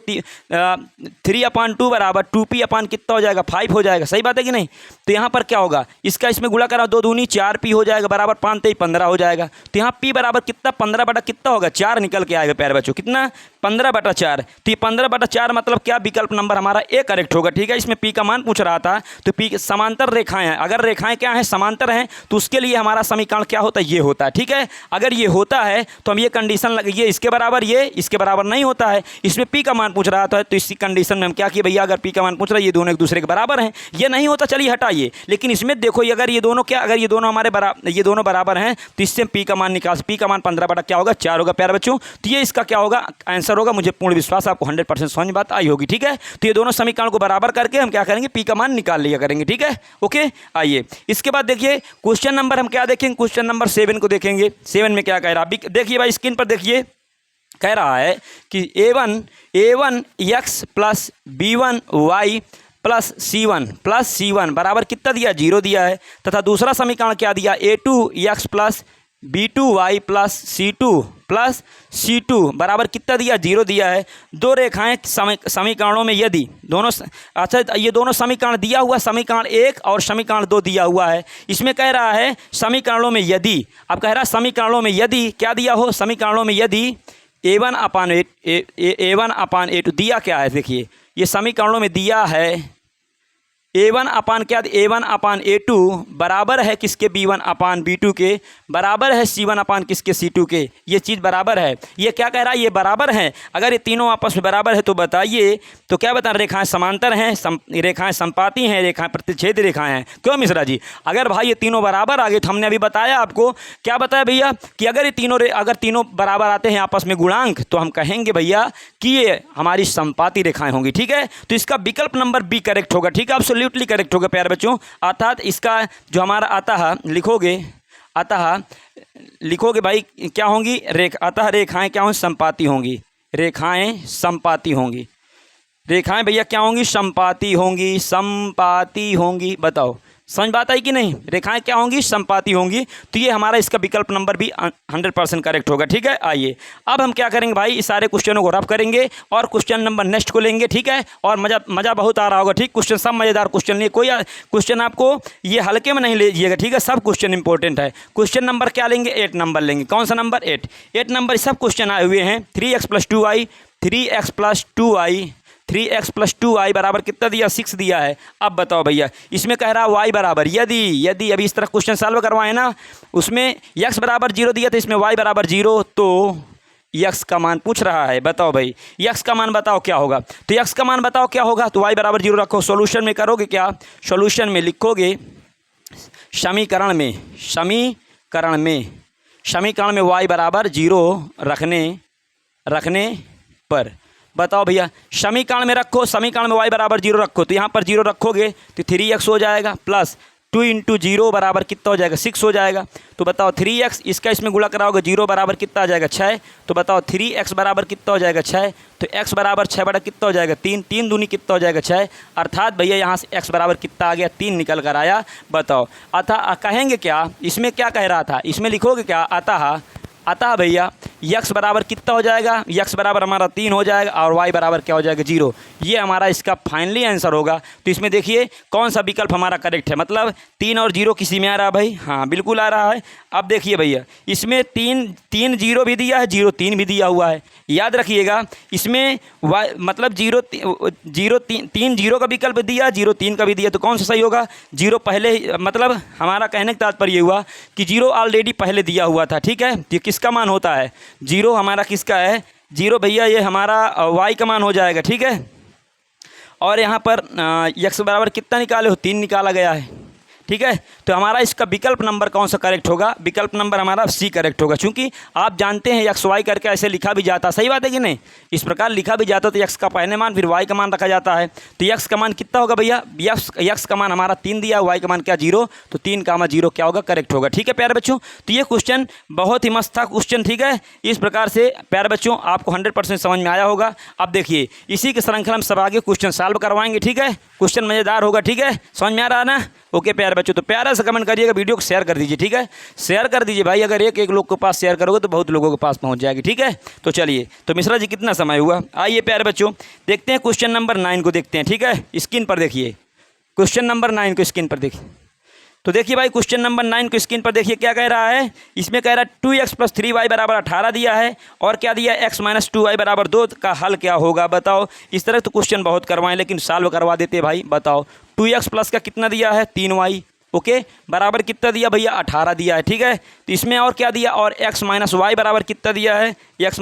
3/2 बराबर 2p कितना हो जाएगा, 5 हो जाएगा। सही बात है कि नहीं? तो यहाँ पर क्या होगा, इसका इसमें गुणा करा, 2 दूनी 4p हो जाएगा, बराबर 5 3 15 हो जाएगा। तो यहाँ p बराबर कितना, 15 बटा कितना होगा, 4 निकल के आएगा प्यारे बच्चों, कितना, 15/4। तो ये 15/4 मतलब क्या, विकल्प नंबर हमारा ए करेक्ट होगा। ठीक है, इसमें p का मान पूछ रहा था, तो p समांतर रेखाएं हैं, अगर रेखाएं क्या हैं, समांतर हैं, तो उसके लिए हमारा समीकरण क्या होता है, ये होता है। ठीक है, अगर ये होता है तो हम ये कंडीशन ये इसके बराबर, ये इसके बराबर नहीं होता है, इसमें p का मान पूछ रहा था, तो इसी कंडीशन में हम क्या किए भैया, अगर p का मान पूछ रहा है, ये दोनों एक दूसरे के बराबर हैं, ये नहीं होता, चलिए हटाइए। लेकिन इसमें देखो, अगर ये दोनों क्या, अगर ये दोनों हमारे बराबर, ये दोनों बराबर हैं, तो इससे p का मान निकाल, p का मान 15 बटा क्या होगा, 4 होगा प्यारे बच्चों। तो ये इसका क्या होगा, आंसर होगा। मुझे पूर्ण विश्वास आपको 100% समझ बात आई होगी। ठीक है, तो ये दोनों समीकरण को बराबर करके हम क्या करेंगे, p का मान निकाल लिया करेंगे। ठीक है, ओके, आइए इसके बाद देखिए क्वेश्चन नंबर हम क्या देखेंगे, क्वेश्चन नंबर 7 को देखेंगे। 7 में क्या कह रहा है, देखिए भाई स्क्रीन पर देखिए, कह रहा है कि a1x plus b1y plus c1 बराबर कितना दिया, 0 दिया है, तथा दूसरा समीकरण क्या दिया, a2x plus b2y plus c2 बराबर कितना दिया, 0 दिया है। दो रेखाएं समीकरणों में यदि दोनों, अच्छा ये दोनों समीकरण दिया हुआ, समीकरण 1 और समीकरण 2 दिया हुआ है। इसमें कह रहा है समीकरणों में यदि, अब कह रहा है समीकरणों में यदि क्या दिया हो, समीकरणों में यदि a1/a2 दिया क्या है, देखिए ये समीकरणों में दिया है a1/a2 बराबर है किसके, b1/b2 के, बराबर है c1 किसके, c2 के, ये चीज़ बराबर है। ये क्या कह रहा है, ये बराबर है। अगर ये तीनों आपस में बराबर है तो बताइए, तो क्या बता, रेखाएं समांतर हैं, रेखाएं संपाती हैं, रेखाएं प्रतिच्छेद रेखाएं हैं। क्यों मिश्रा जी, अगर भाई ये तीनों बराबर आ गए, तो हमने अभी बताया आपको, क्या बताया भैया, कि अगर ये तीनों बराबर आते हैं आपस में गुणांक, तो हम कहेंगे भैया कि ये हमारी संपाती रेखाएं होंगी। ठीक है, तो इसका विकल्प नंबर बी करेक्ट होगा। ठीक है, एब्सोल्युटली करेक्ट होगा प्यारे बच्चों। अर्थात इसका जो हमारा आता है लिखोगे भाई क्या होंगी, अतः रेखाएं क्या होंगी, संपाती होंगी, रेखाएं संपाती होंगी, रेखाएं भैया क्या होंगी, संपाती होंगी। बताओ समझ बात आई कि नहीं, रेखाएं क्या होंगी, संपाती होंगी। तो ये हमारा इसका विकल्प नंबर भी 100% करेक्ट होगा। ठीक है, आइए अब हम क्या करेंगे भाई, इस सारे क्वेश्चनों को रफ करेंगे और क्वेश्चन नंबर नेक्स्ट को लेंगे। ठीक है, और मज़ा बहुत आ रहा होगा। ठीक, क्वेश्चन सब मज़ेदार क्वेश्चन नहीं, कोई क्वेश्चन आपको ये हल्के में नहीं लीजिएगा। ठीक है, सब क्वेश्चन इंपॉर्टेंट है। क्वेश्चन नंबर क्या लेंगे, 8 नंबर लेंगे। कौन सा नंबर, 8 नंबर सब क्वेश्चन आए हुए हैं। 3x प्लस 2y बराबर कितना दिया, 6 दिया है। अब बताओ भैया, इसमें कह रहा y बराबर यदि अभी इस तरह क्वेश्चन सॉल्व करवाए ना, उसमें x बराबर 0 दिया, तो इसमें y बराबर 0, तो x का मान पूछ रहा है। बताओ भाई x का मान बताओ क्या होगा, तो x का मान बताओ क्या होगा, तो y बराबर 0 रखो। सॉल्यूशन में करोगे क्या, सॉल्यूशन में लिखोगे समीकरण में y बराबर 0 रखने पर, बताओ भैया समीकरण में रखो, समीकरण में y बराबर 0 रखो, तो यहाँ पर 0 रखोगे तो 3x हो जाएगा, प्लस 2 × 0 बराबर कितना हो जाएगा, 6 हो जाएगा। तो बताओ 3x, इसका इसमें गुणा कराओगे, 0 बराबर कितना आ जाएगा, 6। तो बताओ 3x बराबर कितना हो जाएगा, 6। तो x बराबर 6 बटा कितना हो जाएगा, 3। 3 दूनी कितना हो जाएगा, 6। अर्थात भैया यहाँ से x बराबर कितना आ गया, 3 निकल कर आया। बताओ अतः कहेंगे क्या, इसमें क्या कह रहा था, इसमें लिखोगे क्या, अतः भैया यक्स बराबर कितना हो जाएगा, यक्स बराबर हमारा 3 हो जाएगा और वाई बराबर क्या हो जाएगा 0। ये हमारा इसका फाइनली आंसर होगा। तो इसमें देखिए कौन सा विकल्प हमारा करेक्ट है, मतलब 3 और 0 किसी में आ रहा है भाई, हाँ बिल्कुल आ रहा है। अब देखिए भैया इसमें 3 0 भी दिया है, 0 3 भी दिया हुआ है। याद रखिएगा इसमें वाई मतलब 0 3 0 का विकल्प दिया, 0 3 का भी दिया, तो कौन सा सही होगा, 0 पहले, मतलब हमारा कहने का तात्पर्य हुआ कि 0 ऑलरेडी पहले दिया हुआ था, ठीक है। तो किसका मान होता है 0, हमारा किसका है 0 भैया, ये हमारा वाई का मान हो जाएगा, ठीक है। और यहाँ पर यक्स बराबर कितना निकाले हो, 3 निकाला गया है, ठीक है। तो हमारा इसका विकल्प नंबर कौन सा करेक्ट होगा, विकल्प नंबर हमारा सी करेक्ट होगा, क्योंकि आप जानते हैं एक्स वाई करके ऐसे लिखा भी जाता, सही बात है कि नहीं, इस प्रकार लिखा भी जाता तो एक्स का पहले मान फिर वाई का मान रखा जाता है। तो एक्स का मान कितना होगा भैया, एक्स का मान हमारा 3 दिया, वाई का मान क्या 0, तो 3 का मान 0 क्या होगा करेक्ट होगा, ठीक है प्यारे बच्चों। तो ये क्वेश्चन बहुत ही मस्त था क्वेश्चन, ठीक है। इस प्रकार से प्यारे बच्चों आपको 100% समझ में आया होगा। अब देखिए इसी के श्रृंखला में सब आगे क्वेश्चन सॉल्व करवाएंगे, ठीक है। क्वेश्चन मज़ेदार होगा, ठीक है, समझ में आ रहा है ना, ओके प्यारे बच्चों। तो प्यारा से कमेंट करिएगा, वीडियो को शेयर कर दीजिए, ठीक है, शेयर कर दीजिए भाई, अगर एक लोग के पास शेयर करोगे तो बहुत लोगों के पास पहुंच जाएगी, ठीक है। तो चलिए, तो मिश्रा जी कितना समय हुआ, आइए प्यारे बच्चों देखते हैं क्वेश्चन नंबर 9 को देखते हैं, ठीक है। स्क्रीन पर देखिए क्वेश्चन नंबर 9 को, स्क्रीन पर देखिए। तो देखिए भाई क्वेश्चन नंबर 9 को स्क्रीन पर देखिए क्या कह रहा है, इसमें कह रहा है 2x + 3y बराबर 18 दिया है, और क्या दिया x - 2y बराबर 2 का हल क्या होगा बताओ। इस तरह तो क्वेश्चन बहुत करवाएं, लेकिन सॉल्व करवा देते भाई। बताओ 2x प्लस का कितना दिया है 3y, ओके, बराबर कितना दिया भैया 18 दिया है, ठीक है। तो इसमें और क्या दिया, और x - y बराबर कितना दिया है, x -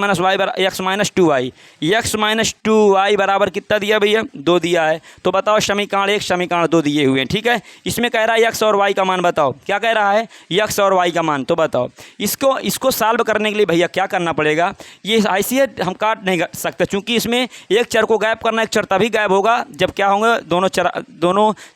2y बराबर कितना दिया भैया 2 दिया है। तो बताओ समीकरण 1 समीकरण 2 दिए हुए हैं, ठीक है। इसमें कह रहा है x और y का मान बताओ, क्या कह रहा है x और y का मान। तो बताओ इसको सॉल्व करने के लिए भैया क्या करना पड़ेगा, ये हैसियत हम काट नहीं सकते, चूँकि इसमें एक चर को गायब करना, एक चर तभी गायब होगा जब क्या होंगे दोनों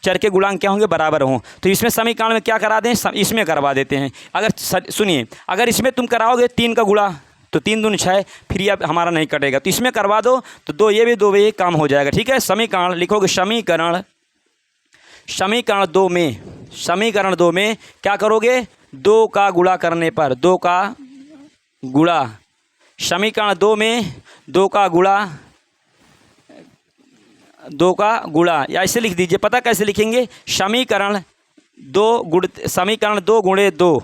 चर के गुणांक क्या होंगे बराबर हों। तो इसमें समीकरण में क्या करा दें, इसमें करवा देते हैं। अगर सुनिए, अगर इसमें तुम कराओगे 3 का गुणा तो 3 दूनी 6, फिर ये हमारा नहीं कटेगा, तो इसमें करवा दो तो 2 ये भी 2 भी काम हो जाएगा, ठीक है। समीकरण लिखोगे, समीकरण 2 में क्या करोगे, 2 का गुणा करने पर, 2 का गुणा, समीकरण 2 में 2 का गुणा, या ऐसे लिख दीजिए, पता कैसे लिखेंगे, समीकरण 2 गुणे 2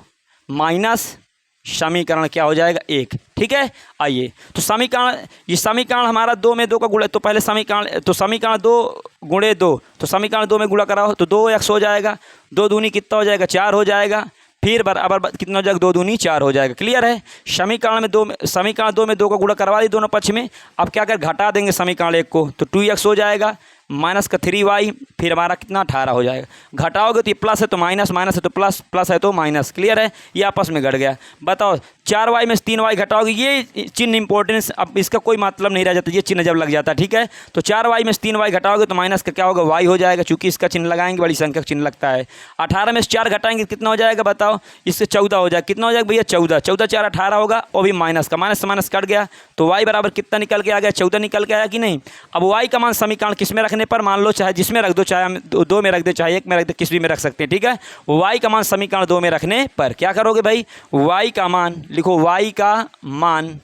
माइनस समीकरण क्या हो जाएगा 1, ठीक है। आइए तो ये समीकरण हमारा 2 में 2 का गुणा, तो पहले समीकरण 2 गुणे 2, तो समीकरण 2 में गुणा कराओ तो 2x हो जाएगा, 2 दूनी कितना हो जाएगा 4 हो जाएगा, फिर बराबर कितना हो जाएगा 2 दूनी 4 हो जाएगा, क्लियर है। समीकरण 2 में 2 का गुणा करवा दी दोनों पक्ष में। अब क्या कर घटा देंगे समीकरण 1 को, तो 2x हो जाएगा, माइनस का 3y, फिर हमारा कितना 18 हो जाएगा। घटाओगे तो ये प्लस है तो माइनस, माइनस है तो प्लस, प्लस है तो माइनस, क्लियर है, ये आपस में घट गया। बताओ 4y में से 3y घटाओगे, ये चिन्ह इंपॉर्टेंस, अब इसका कोई मतलब नहीं रह जाता, ये चिन्ह जब लग जाता है, ठीक है। तो 4y में से 3y घटाओगे तो माइनस का क्या होगा y हो जाएगा, चूंकि इसका चिन्ह लगाएंगे बड़ी संख्या का चिन्ह लगता है। 18 में से 4 घटाएंगे कितना हो जाएगा बताओ, इससे 14 हो जाएगा, कितना हो जाएगा भैया 14, 14 4 18 होगा, और भी माइनस का, माइनस से माइनस कट गया, तो y बराबर कितना निकल के आ गया 14 निकल के आया कि नहीं। अब y का मान समीकरण किस में रखने पर, मान लो चाहे जिसमें रख दो, चाहे हम 2 में रख दे, चाहे 1 में रख दे, किसी में रख सकते हैं, ठीक है। y का मान समीकरण 2 में रखने पर क्या करोगे भाई, y का मान लिखो, y का मान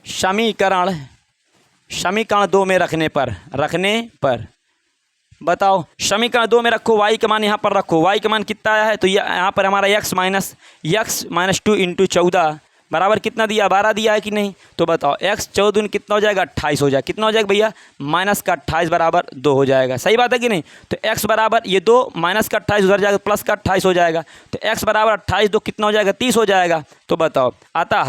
समीकरण 2 में रखने पर बताओ, समीकरण 2 में रखो, y का मान यहाँ पर रखो, y का मान कितना आया है, तो यहाँ पर हमारा x - 2 × 14 बराबर कितना दिया 12 दिया है कि नहीं। तो बताओ x 14 कितना हो जाएगा 28 हो जाएगा, कितना हो जाएगा भैया माइनस का 28 बराबर 2 हो जाएगा, सही बात है कि नहीं। तो x बराबर ये 2 माइनस का 28 उधर जाएगा, प्लस का 28 हो जाएगा, तो x बराबर 28 2 कितना हो जाएगा 30 हो जाएगा। तो बताओ आता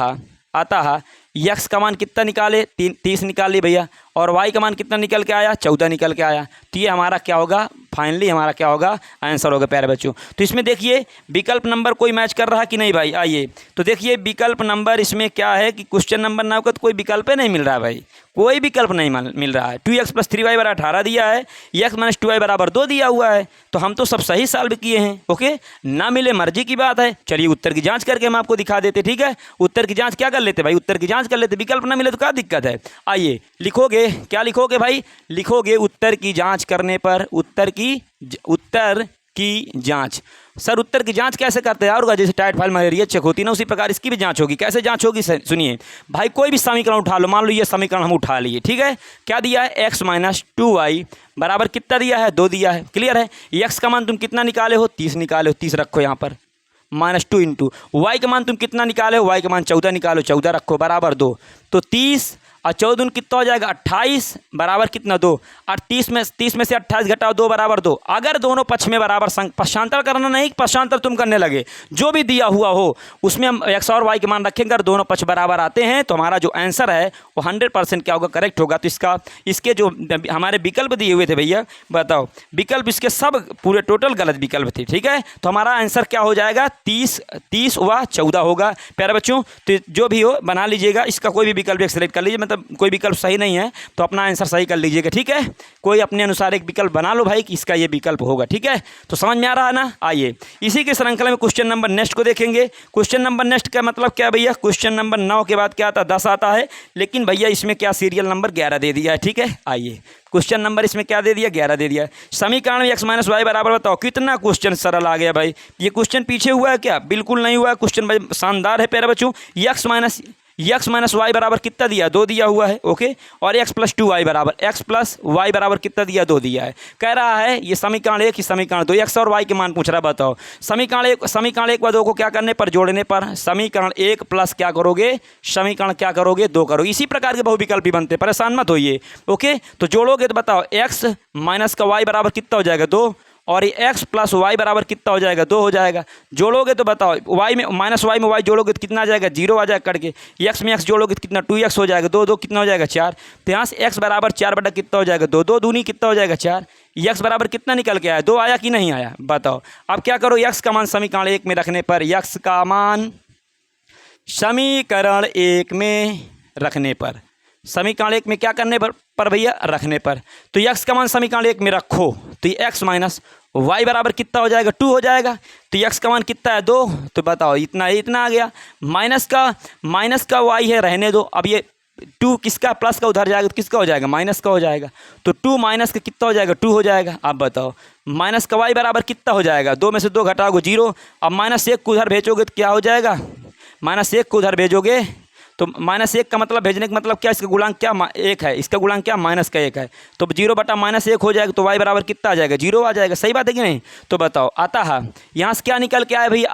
है x का मान कितना निकाले 30 निकाल लिए भैया, और y का मान कितना निकल के आया 14 निकल के आया। तो ये हमारा क्या होगा, फाइनली हमारा क्या होगा आंसर होगा प्यारे बच्चों। तो इसमें देखिए विकल्प नंबर कोई मैच कर रहा है कि नहीं भाई, आइए तो देखिए विकल्प नंबर इसमें क्या है कि क्वेश्चन नंबर 9 का तो कोई विकल्प नहीं मिल रहा है भाई, कोई विकल्प नहीं मिल रहा है। 2x + 3y बराबर 18 दिया है, x - 2y बराबर 2 दिया हुआ है, तो हम तो सब सही सॉल्व किए हैं, ओके, ना मिले मर्जी की बात है। चलिए उत्तर की जांच करके हम आपको दिखा देते, ठीक है। उत्तर की जांच क्या कर लेते भाई, उत्तर की जांच कर लेते, विकल्प ना मिले तो क्या दिक्कत है। आइए लिखोगे, क्या लिखोगे भाई, लिखोगे उत्तर की जांच करने पर, उत्तर की जांच। सर उत्तर की जांच कैसे करते हैं? और जैसे टाइट फाइल मलेरिया चेक होती है ना, उसी प्रकार इसकी भी जांच होगी। कैसे जांच होगी सुनिए भाई, कोई भी समीकरण उठा लो, मान लो ये समीकरण हम उठा लिए, ठीक है। क्या दिया है? x माइनस 2y बराबर कितना दिया है? 2 दिया है। क्लियर है? x का मान तुम कितना निकाले हो? 30 निकाले हो। 30 रखो यहाँ पर, -2 इंटू y का मान तुम कितना निकाले हो? y का मान 14 निकालो, 14 रखो बराबर 2। तो 30 और 14 कितना हो जाएगा? 28 बराबर कितना? 2। और 30 में से 28 घटाओ 2 बराबर 2। अगर दोनों पक्ष में बराबर पक्षांतर करना नहीं, पक्षांतर तुम करने लगे, जो भी दिया हुआ हो उसमें हम x और y के मान रखेंगे। अगर दोनों पक्ष बराबर आते हैं तो हमारा जो आंसर है वो 100% क्या होगा? करेक्ट होगा। तो इसके जो हमारे विकल्प दिए हुए थे भैया, बताओ विकल्प इसके सब पूरे टोटल गलत विकल्प थे, ठीक है। तो हमारा आंसर क्या हो जाएगा? 30 व 14 होगा। प्यारे बच्चों, तो जो भी हो बना लीजिएगा, इसका कोई भी विकल्प सेलेक्ट कर लीजिए, मतलब कोई विकल्प सही नहीं है तो अपना आंसर सही कर लीजिएगा, ठीक है। कोई अपने अनुसार एक विकल्प बना लो भाई कि इसका ये विकल्प होगा, ठीक है। तो समझ में आ रहा है ना? आइए इसी के श्रृंखला में क्वेश्चन नंबर नेक्स्ट को देखेंगे। क्वेश्चन नंबर नेक्स्ट का मतलब क्या भैया? क्वेश्चन नंबर 9 के बाद क्या आता है? 10 आता है, लेकिन भैया इसमें क्या सीरियल नंबर 11 दे दिया है, ठीक है। आइए क्वेश्चन नंबर इसमें क्या दे दिया? 11 दे दिया। समीकरण में x माइनस वाई बराबर, बताओ कितना क्वेश्चन सरल आ गया भाई। ये क्वेश्चन पीछे हुआ है क्या? बिल्कुल नहीं हुआ है। क्वेश्चन भाई शानदार है प्यारे बच्चों। x माइनस वाई बराबर कितना दिया? 2 दिया हुआ है, ओके। और x प्लस 2y बराबर, x प्लस वाई बराबर कितना दिया? 2 दिया है। कह रहा है ये समीकरण 1 ही समीकरण 2, x और y के मान पूछ रहा है। बताओ समीकरण 1 व 2 को क्या करने पर? जोड़ने पर। समीकरण 1 प्लस क्या करोगे? समीकरण क्या करोगे? 2 करोगे। इसी प्रकार के बहुविकल्पी बनते, परेशान मत होइए, ओके। तो जोड़ोगे तो बताओ x माइनस का y बराबर कितना हो जाएगा? 2। और ये x प्लस वाई बराबर कितना हो जाएगा? 2 हो जाएगा। जोड़ोगे तो बताओ y में माइनस वाई में y जोड़ोगे तो कितना आ जाएगा? 0 आ जाएगा करके। x में x जोड़ोगे तो कितना? 2x हो जाएगा। 2 कितना हो जाएगा? 4। तो यहाँ से x बराबर 4 बटा कितना हो जाएगा? 2 दूनी कितना हो जाएगा? 4। x बराबर कितना निकल के आया? 2 आया कि नहीं आया? बताओ। अब क्या करो? x का मान समीकरण 1 में रखने पर, x का मान समीकरण 1 में रखने पर, समीकरण 1 में क्या करने पर भैया? रखने पर। तो x का मान समीकरण 1 में रखो तो ये x माइनस y बराबर कितना हो जाएगा? 2 हो जाएगा। तो x का मान कितना है? 2। तो बताओ इतना आ गया। माइनस का y है, रहने दो। अब ये 2 किसका? प्लस का उधर जाएगा तो किसका हो जाएगा? माइनस का हो जाएगा। तो 2 माइनस का कितना हो जाएगा? 2 हो जाएगा। अब बताओ माइनस का y बराबर कितना हो जाएगा? 2 में से 2 घटाओगे 0। अब -1 को उधर भेजोगे तो क्या हो जाएगा? -1 को उधर भेजोगे तो -1 का मतलब भेजने का मतलब क्या? इसका गुणांक क्या? 1 है। इसका गुणांक क्या? -1 है। तो 0 बटा -1 हो जाएगा। तो y बराबर कितना आ जाएगा? 0 आ जाएगा। सही बात है कि नहीं? तो बताओ आता है, यहाँ से क्या निकल के आया भैया?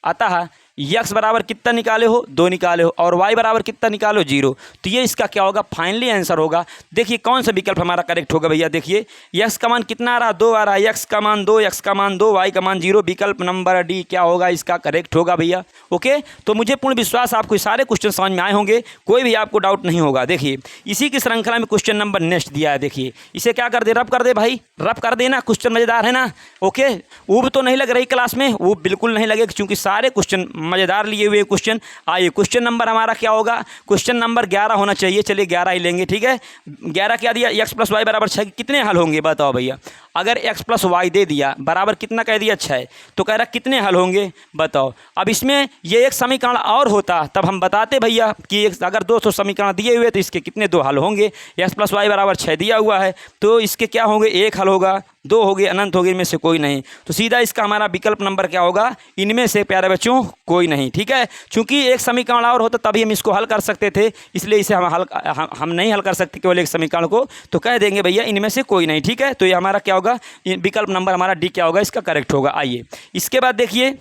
आता है x बराबर कितना निकाले हो? 2 निकाले हो। और y बराबर कितना निकालो? 0। तो ये इसका क्या होगा? फाइनली आंसर होगा। देखिए कौन सा विकल्प हमारा करेक्ट होगा भैया? देखिए x का मान कितना आ रहा है? 2 आ रहा है। x का मान 2, x का मान 2, y का मान 0। विकल्प नंबर डी क्या होगा? इसका करेक्ट होगा भैया, ओके। तो मुझे पूर्ण विश्वास आपको सारे क्वेश्चन समझ में आए होंगे, कोई भी आपको डाउट नहीं होगा। देखिए इसी की श्रृंखला में क्वेश्चन नंबर नेक्स्ट दिया है। देखिए इसे क्या कर दे? रब कर दे भाई, रब कर देना। क्वेश्चन मज़ेदार है ना, ओके। ऊब तो नहीं लग रही क्लास में? ऊब बिल्कुल नहीं लगेगा, क्योंकि सारे क्वेश्चन मज़ेदार लिए हुए क्वेश्चन। आइए क्वेश्चन नंबर हमारा क्या होगा? क्वेश्चन नंबर 11 होना चाहिए। चलिए 11 ही लेंगे, ठीक है। 11 क्या दिया? x प्लस वाई बराबर 6। कितने हल होंगे बताओ भैया? अगर x प्लस वाई दे दिया बराबर कितना कह दिया? 6। तो कह रहा कितने हल होंगे बताओ। अब इसमें ये एक समीकरण और होता तब हम बताते भैया कि अगर 200 समीकरण दिए हुए तो इसके कितने 2 हल होंगे। x प्लस वाई बराबर 6 दिया हुआ है तो इसके क्या होंगे? 1 हल होगा, 2 हो गए, अनंत हो गए, इनमें से कोई नहीं। तो सीधा इसका हमारा विकल्प नंबर क्या होगा? इनमें से प्यारे बच्चों कोई नहीं, ठीक है। चूंकि एक समीकरण और होता तभी हम इसको हल कर सकते थे, इसलिए इसे हम नहीं हल कर सकते केवल एक समीकरण को। तो कह देंगे भैया इनमें से कोई नहीं, ठीक है। तो ये हमारा क्या होगा? विकल्प नंबर हमारा डी क्या होगा? इसका करेक्ट होगा। आइए इसके बाद देखिए,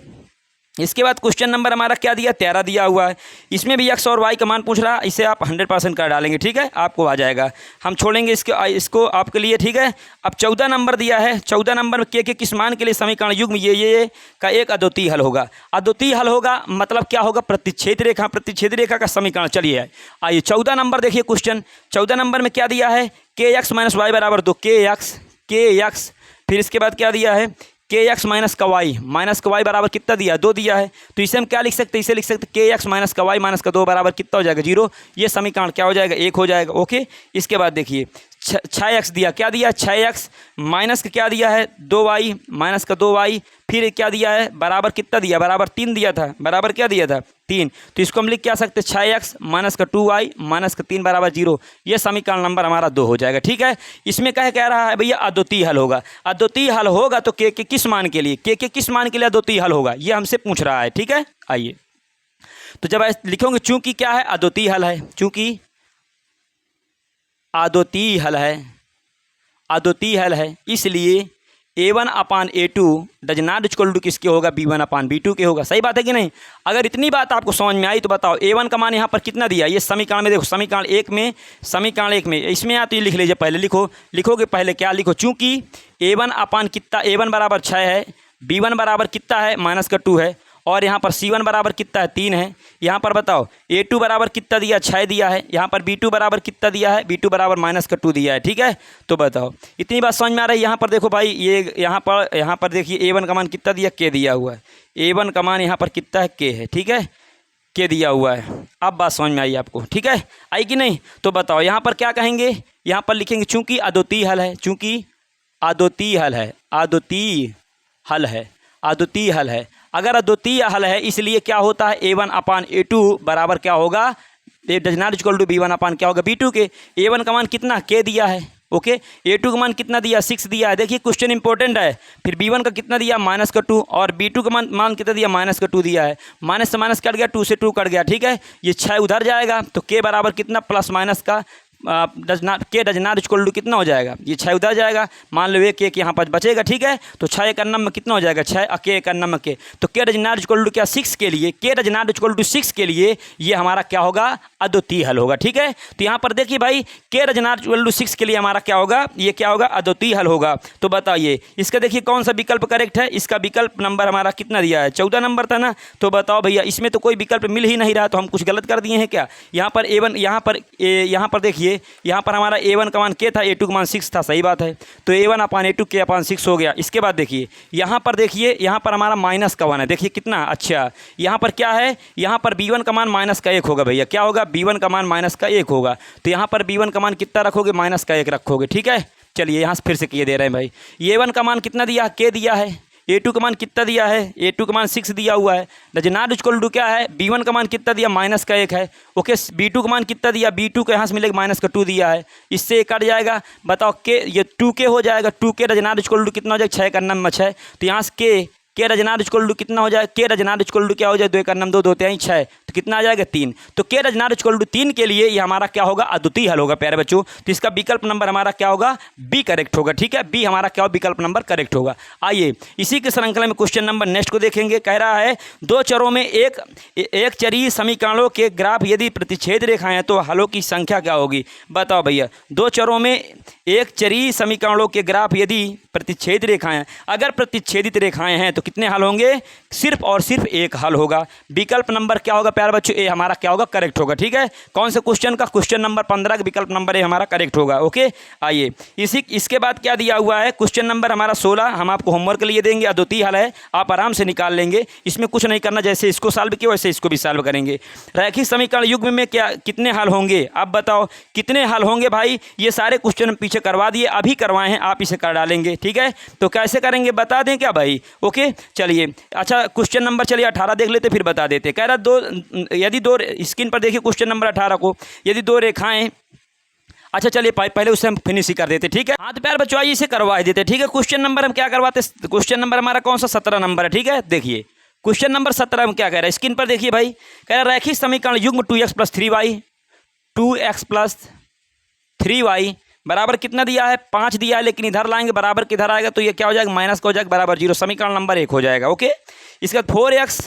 इसके बाद क्वेश्चन नंबर हमारा क्या दिया? 13 दिया हुआ है। इसमें भी x और y का मान पूछ रहा है। इसे आप 100% कर डालेंगे, ठीक है, आपको आ जाएगा। हम छोड़ेंगे इसको आपके लिए, ठीक है। अब 14 नंबर दिया है। 14 नंबर में के किस मान के लिए समीकरण युग्म ये का एक अद्वितीय हल होगा। अद्वितीय हल होगा मतलब क्या होगा? प्रतिच्छेद रेखा का समीकरण। चलिए आइए 14 नंबर देखिए क्वेश्चन। 14 नंबर में क्या दिया है? kx माइनस वाई बराबर 2। kx फिर इसके बाद क्या दिया है? kx माइनस का y बराबर कितना दिया? 2 दिया है। तो इसे हम क्या लिख सकते हैं? इसे लिख सकते kx माइनस का y माइनस का 2 बराबर कितना हो जाएगा? 0। ये समीकरण क्या हो जाएगा? 1 हो जाएगा, ओके। इसके बाद देखिए छः एक्स दिया, क्या दिया 6x माइनस का क्या दिया है 2y, माइनस का 2y, फिर क्या दिया है बराबर कितना दिया, बराबर 3 दिया था, बराबर क्या दिया था 3। तो इसको हम लिख क्या सकते 6x माइनस का 2y माइनस का 3 बराबर 0। ये समीकरण नंबर हमारा 2 हो जाएगा। ठीक है, इसमें कह रहा है भैया अद्वितीय हल होगा। अद्वितीय हल होगा तो के किस मान के लिए, के किस मान के लिए अद्वितीय हल होगा, ये हमसे पूछ रहा है। ठीक है, आइए तो जब लिखोगे चूंकि क्या है अद्वितीय हल है, चूंकि अद्वितीय हल है, अद्वितीय हल है, इसलिए a1 upon a2 does not equal to किसके होगा b1 अपान b2 के होगा। सही बात है कि नहीं। अगर इतनी बात आपको समझ में आई तो बताओ a1 का मान यहाँ पर कितना दिया, ये समीकरण में देखो, समीकरण एक में इसमें आप तो ये लिख लीजिए, पहले लिखोगे पहले क्या लिखो, चूंकि a1 अपान कितना, a1 बराबर 6 है, b1 बराबर कितना है माइनस का 2 है, और यहाँ पर c1 बराबर कितना है 3 है। यहाँ पर बताओ a2 बराबर कितना दिया 6 दिया है, यहाँ पर b2 बराबर कितना दिया है, b2 बराबर माइनस का 2 दिया है। ठीक है, तो बताओ इतनी बात समझ में आ रही है। यहाँ पर देखो भाई, ये यहाँ पर देखिए a1 का मान कितना दिया, k दिया हुआ है, a1 का मान यहाँ पर कितना है k है। ठीक है, k दिया हुआ है। अब बात समझ में आई आपको। ठीक है, आई कि नहीं। तो बताओ यहाँ पर क्या कहेंगे, यहाँ पर लिखेंगे चूँकि अद्वितीय हल है, चूँकि अद्वितीय हल है, अद्वितीय हल है, अद्वितीय हल है। अगर अद्वितीय हल है इसलिए क्या होता है a1 अपान a2 बराबर क्या होगा, does not equal to b1 upon क्या होगा b2 के। a1 का मान कितना k दिया है, ओके, a2 का मान कितना दिया 6 दिया है। देखिए क्वेश्चन इंपॉर्टेंट है। फिर b1 का कितना दिया माइनस का 2, और b2 का मान कितना दिया माइनस का 2 दिया है। माइनस से माइनस कट गया, 2 से 2 कट गया। ठीक है, ये 6 उधर जाएगा तो k बराबर कितना प्लस माइनस का डज नॉट इक्वल टू कितना हो जाएगा, ये 6 उधर जाएगा। मान लो एक एक यहाँ पर बचेगा। ठीक है, तो 6 एक अन्नम में कितना हो जाएगा 6, k एक अन्नम में k, तो k does not equal to क्या 6 के लिए, k does not equal to 6 के लिए ये हमारा क्या होगा अद्वितीय हल होगा। ठीक है, तो यहाँ पर देखिए भाई k does not equal to 6 के लिए हमारा क्या होगा, ये क्या होगा अद्वितीय हल होगा। तो बताइए इसका देखिए कौन सा विकल्प करेक्ट है। इसका विकल्प नंबर हमारा कितना दिया है 14 नंबर था ना। तो बताओ भैया इसमें तो कोई विकल्प मिल ही नहीं रहा, तो हम कुछ गलत कर दिए हैं क्या। यहाँ पर a1, यहाँ पर देखिए, यहाँ पर हमारा a1 का मान k था, a2 का मान 6 था। सही बात है, तो a1 अपान a2 k अपान 6 हो गया। इसके बाद देखिए यहाँ पर, देखिए यहाँ पर हमारा माइनस का 1 है। देखिए कितना अच्छा, यहाँ पर क्या है, यहाँ पर b1 का मान माइनस का 1 होगा भैया। क्या होगा, b1 का मान माइनस का 1 होगा। तो यहाँ पर b1 का मान कितना रखोगे, माइनस का 1 रखोगे। ठीक है, चलिए यहाँ से फिर से k दे रहे हैं भाई। a1 का मान कितना दिया k दिया है, a2 का मान कितना दिया है, a2 का मान 6 दिया हुआ है। डज नॉट इक्वल टू क्या है, b1 का मान कितना दिया माइनस का 1 है। ओके, b2 का मान कितना दिया, b2 का यहाँ से मिलेगा माइनस का 2 दिया है, इससे कट जाएगा। बताओ के ये 2k हो जाएगा, 2k does not equal to कितना हो जाएगा 6 का अन्नम में 6, तो यहाँ से k does not equal to कितना हो जाए, k does not equal to क्या हो जाए 2 का अन्नम 2, 2 3 6, तो कितना आ जाएगा 3। तो k does not equal to 3 के लिए ये हमारा क्या होगा अद्वितीय हल होगा प्यारे बच्चों। तो इसका विकल्प नंबर हमारा क्या होगा बी करेक्ट होगा। ठीक है, बी हमारा क्या विकल्प नंबर करेक्ट होगा। आइए इसी के श्रृंखला में क्वेश्चन नंबर नेक्स्ट को देखेंगे। कह रहा है दो चरों में एक चरी समीकरणों के ग्राफ यदि प्रतिच्छेद रेखाएं हैं तो हलों की संख्या क्या होगी। बताओ भैया, दो चरों में एक चरी समीकरणों के ग्राफ यदि प्रतिच्छेद रेखाएं, अगर प्रतिच्छेदित रेखाएं हैं तो कितने हल होंगे, सिर्फ और सिर्फ एक हल होगा। विकल्प नंबर क्या होगा प्यारे बच्चों, ए हमारा क्या होगा करेक्ट होगा। ठीक है, कौन से क्वेश्चन का, क्वेश्चन नंबर 15 का विकल्प नंबर ए हमारा करेक्ट होगा। ओके, आइए इसके बाद क्या दिया हुआ है, क्वेश्चन नंबर हमारा 16 हम आपको होमवर्क के लिए देंगे। अद्वितीय हल है, आप आराम से निकाल लेंगे, इसमें कुछ नहीं करना, जैसे इसको सॉल्व किया वैसे इसको भी सॉल्व करेंगे। रैखिक समीकरण युग्म में क्या कितने हल होंगे, आप बताओ कितने हल होंगे भाई। ये सारे क्वेश्चन पीछे करवा दिए, अभी करवाए हैं, आप इसे कर डालेंगे। ठीक है, तो कैसे करेंगे बता दें क्या भाई। ओके चलिए, अच्छा क्वेश्चन नंबर चलिए 18 देख लेते फिर बता देते। कह रहा यदि दो स्क्रीन पर देखिए क्वेश्चन नंबर 18 को, यदि दो रेखाएं, अच्छा चलिए पहले उससे हम फिनिश ही कर देते। ठीक है, हाँ तो प्यार बच्चों आइए इसे करवा देते। ठीक है, क्वेश्चन नंबर हम क्या करवाते, क्वेश्चन नंबर हमारा कौन सा 17 नंबर है। ठीक है, देखिए क्वेश्चन नंबर 17 में क्या कह रहा है, स्क्रीन पर देखिए भाई। कह रहा है रैखिक समीकरण युग्म 2x + 3y 2x + 3y बराबर कितना दिया है 5 दिया है, लेकिन इधर लाएंगे बराबर किधर आएगा तो ये क्या हो जाएगा माइनस का हो जाएगा बराबर 0, समीकरण नंबर 1 हो जाएगा। ओके, इसके बाद 4x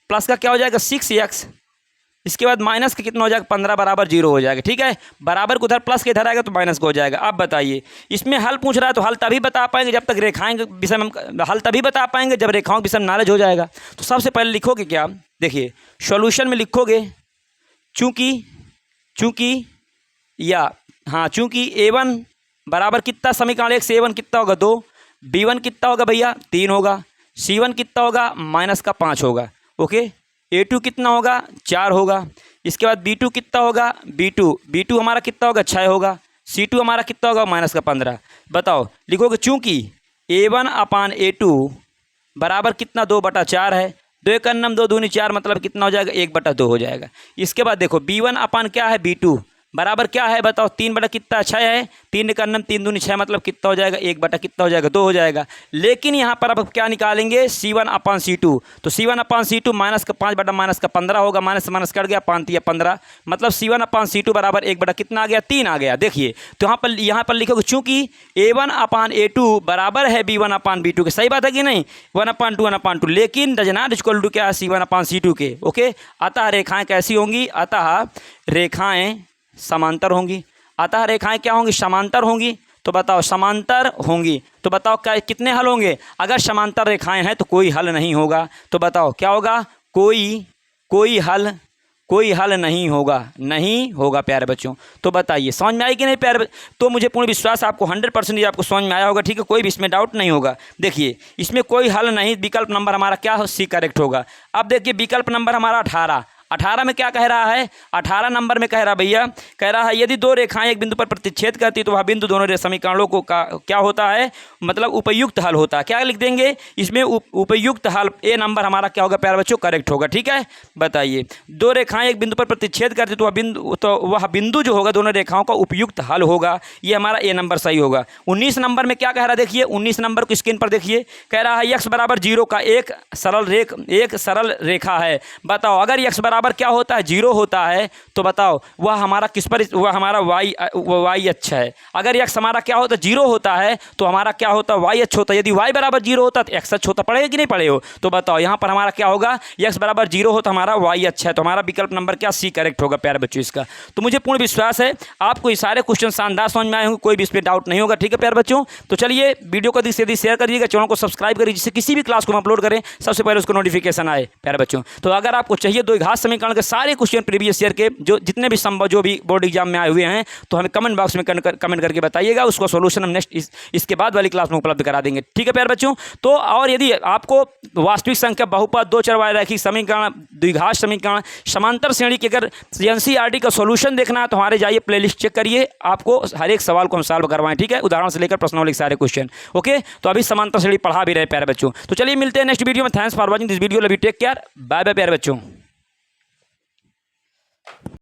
प्लस का क्या हो जाएगा 6x, इसके बाद माइनस का कितना हो जाएगा 15 बराबर 0 हो जाएगा। ठीक है, बराबर को उधर प्लस के इधर आएगा तो माइनस का हो जाएगा। अब बताइए इसमें हल पूछ रहा है, तो हल तभी बता पाएंगे जब तक रेखाएं के विषय में, हल तभी बता पाएंगे जब रेखाओं के विषय में नॉलेज हो जाएगा। तो सबसे पहले लिखोगे क्या, देखिए सॉल्यूशन में लिखोगे चूंकि या हाँ चूंकि a1 बराबर कितना, समीकरण 1 से a1 कितना होगा 2, b1 कितना होगा भैया 3 होगा, c1 कितना होगा -5 होगा। ओके, a2 कितना होगा 4 होगा, इसके बाद b2 कितना होगा, b2 हमारा कितना होगा 6 होगा, C2 हमारा कितना होगा -15। बताओ लिखोगे चूंकि A1/A2 बराबर कितना 2/4 है। 2 एक अन्नम 2 दूनी 4 मतलब कितना हो जाएगा 1/2 हो जाएगा। इसके बाद देखो B1 क्या है B2 बराबर क्या है बताओ 3 कितना 6 है। 3 एक अन्नम 3 दूनी 6 मतलब कितना हो जाएगा 1 कितना हो जाएगा 2 हो जाएगा। लेकिन यहाँ पर अब क्या निकालेंगे C1/C2 तो C1/C2 -5/-15 होगा। माइनस कट गया 5×15 मतलब C1/C2 बराबर 1 कितना आ गया 3 आ गया। देखिए तो यहाँ पर लिखोगे चूंकि A1/A2 बराबर है B1/B2 के। सही बात है कि नहीं 1/2 लेकिन डज नॉट इक्वल टू क्या है C1/C2 के। ओके अतः रेखाएं कैसी होंगी अतः रेखाएं समांतर होंगी। अतः रेखाएं क्या होंगी समांतर होंगी। तो बताओ समांतर होंगी तो बताओ क्या कितने हल होंगे। अगर समांतर रेखाएं हैं तो कोई हल नहीं होगा। तो बताओ क्या होगा कोई हल नहीं होगा प्यारे बच्चों। तो बताइए समझ में आई कि नहीं प्यारे। तो मुझे पूर्ण विश्वास आपको 100% आपको समझ में आया होगा। ठीक है कोई भी इसमें डाउट नहीं होगा। देखिए इसमें कोई हल नहीं। विकल्प नंबर हमारा क्या हो C करेक्ट होगा। अब देखिए विकल्प नंबर हमारा 18 में क्या कह रहा है 18 नंबर में कह रहा भैया कह रहा है यदि दो रेखाएं एक बिंदु पर प्रतिच्छेद करती तो वह बिंदु दोनों समीकरणों को क्या होता है मतलब उपयुक्त हल होता है। क्या लिख देंगे इसमें उपयुक्त हल। ए नंबर हमारा क्या होगा प्यारे बच्चों करेक्ट होगा। ठीक है बताइए दो रेखाएं एक बिंदु पर प्रतिच्छेद करती तो वह बिंदु जो होगा दोनों रेखाओं का उपयुक्त हल होगा। ये हमारा ए नंबर सही होगा। 19 नंबर में क्या कह रहा है देखिए 19 नंबर को स्क्रीन पर देखिए कह रहा है x बराबर 0 का एक सरल रेखा है। बताओ अगर x बराबर क्या होता है 0 होता है तो बताओ वह हमारा किस पर वह हमारा y अच्छा है। अगर x हमारा क्या होता है 0 होता है तो हमारा क्या होता है y अच्छा होता है। यदि y बराबर 0 होता तो x अच्छा होता। पढ़ेगा कि नहीं पढ़े हो। तो बताओ यहाँ पर हमारा क्या होगा x बराबर 0 हो तो हमारा y अच्छा है। तो हमारा विकल्प नंबर क्या C करेक्ट होगा प्यारे बच्चों इसका। तो मुझे पूर्ण विश्वास है आपको ये सारे क्वेश्चन शानदार समझ में आए होंगे। कोई भी इस पर डाउट नहीं होगा। ठीक है प्यारे बच्चों। तो चलिए वीडियो को अधिक से अधिक शेयर करिएगा चैनल को सब्सक्राइब करिए जिससे किसी भी क्लास को हम अपलोड करें सबसे पहले उसको नोटिफिकेशन आए प्यारे बच्चों। तो अगर आपको चाहिए द्विघात समीकरण के सारे क्वेश्चन प्रीवियस ईयर के जो जितने भी संभव जो भी बोर्ड एग्जाम में आए हुए हैं तो हमें कमेंट बॉक्स में कमेंट करके बताइएगा। उसको सोल्यूशन हम नेक्स्ट इसके बाद वाली क्लास में उपलब्ध करा देंगे। ठीक है प्यारे बच्चों। तो और यदि आपको वास्तविक संख्या बहुपद दो चरवाहे रैखिक समीकरण द्विघात समीकरण समांतर श्रेणी के अगर एनसीईआरटी का सोल्यूशन देखना है तो हमारे जाइए प्लेलिस्ट चेक करिए। आपको हर एक सवाल को हम सॉल्व करवाएं। ठीक है उदाहरण से लेकर प्रश्नों के सारे क्वेश्चन। ओके तो अभी समांतर श्रेणी पढ़ा भी रहे प्यारे बच्चों। तो चलिए मिलते हैं नेक्स्ट वीडियो में। Thanks for watching this video. Love you take care bye bye प्यारे बच्चों।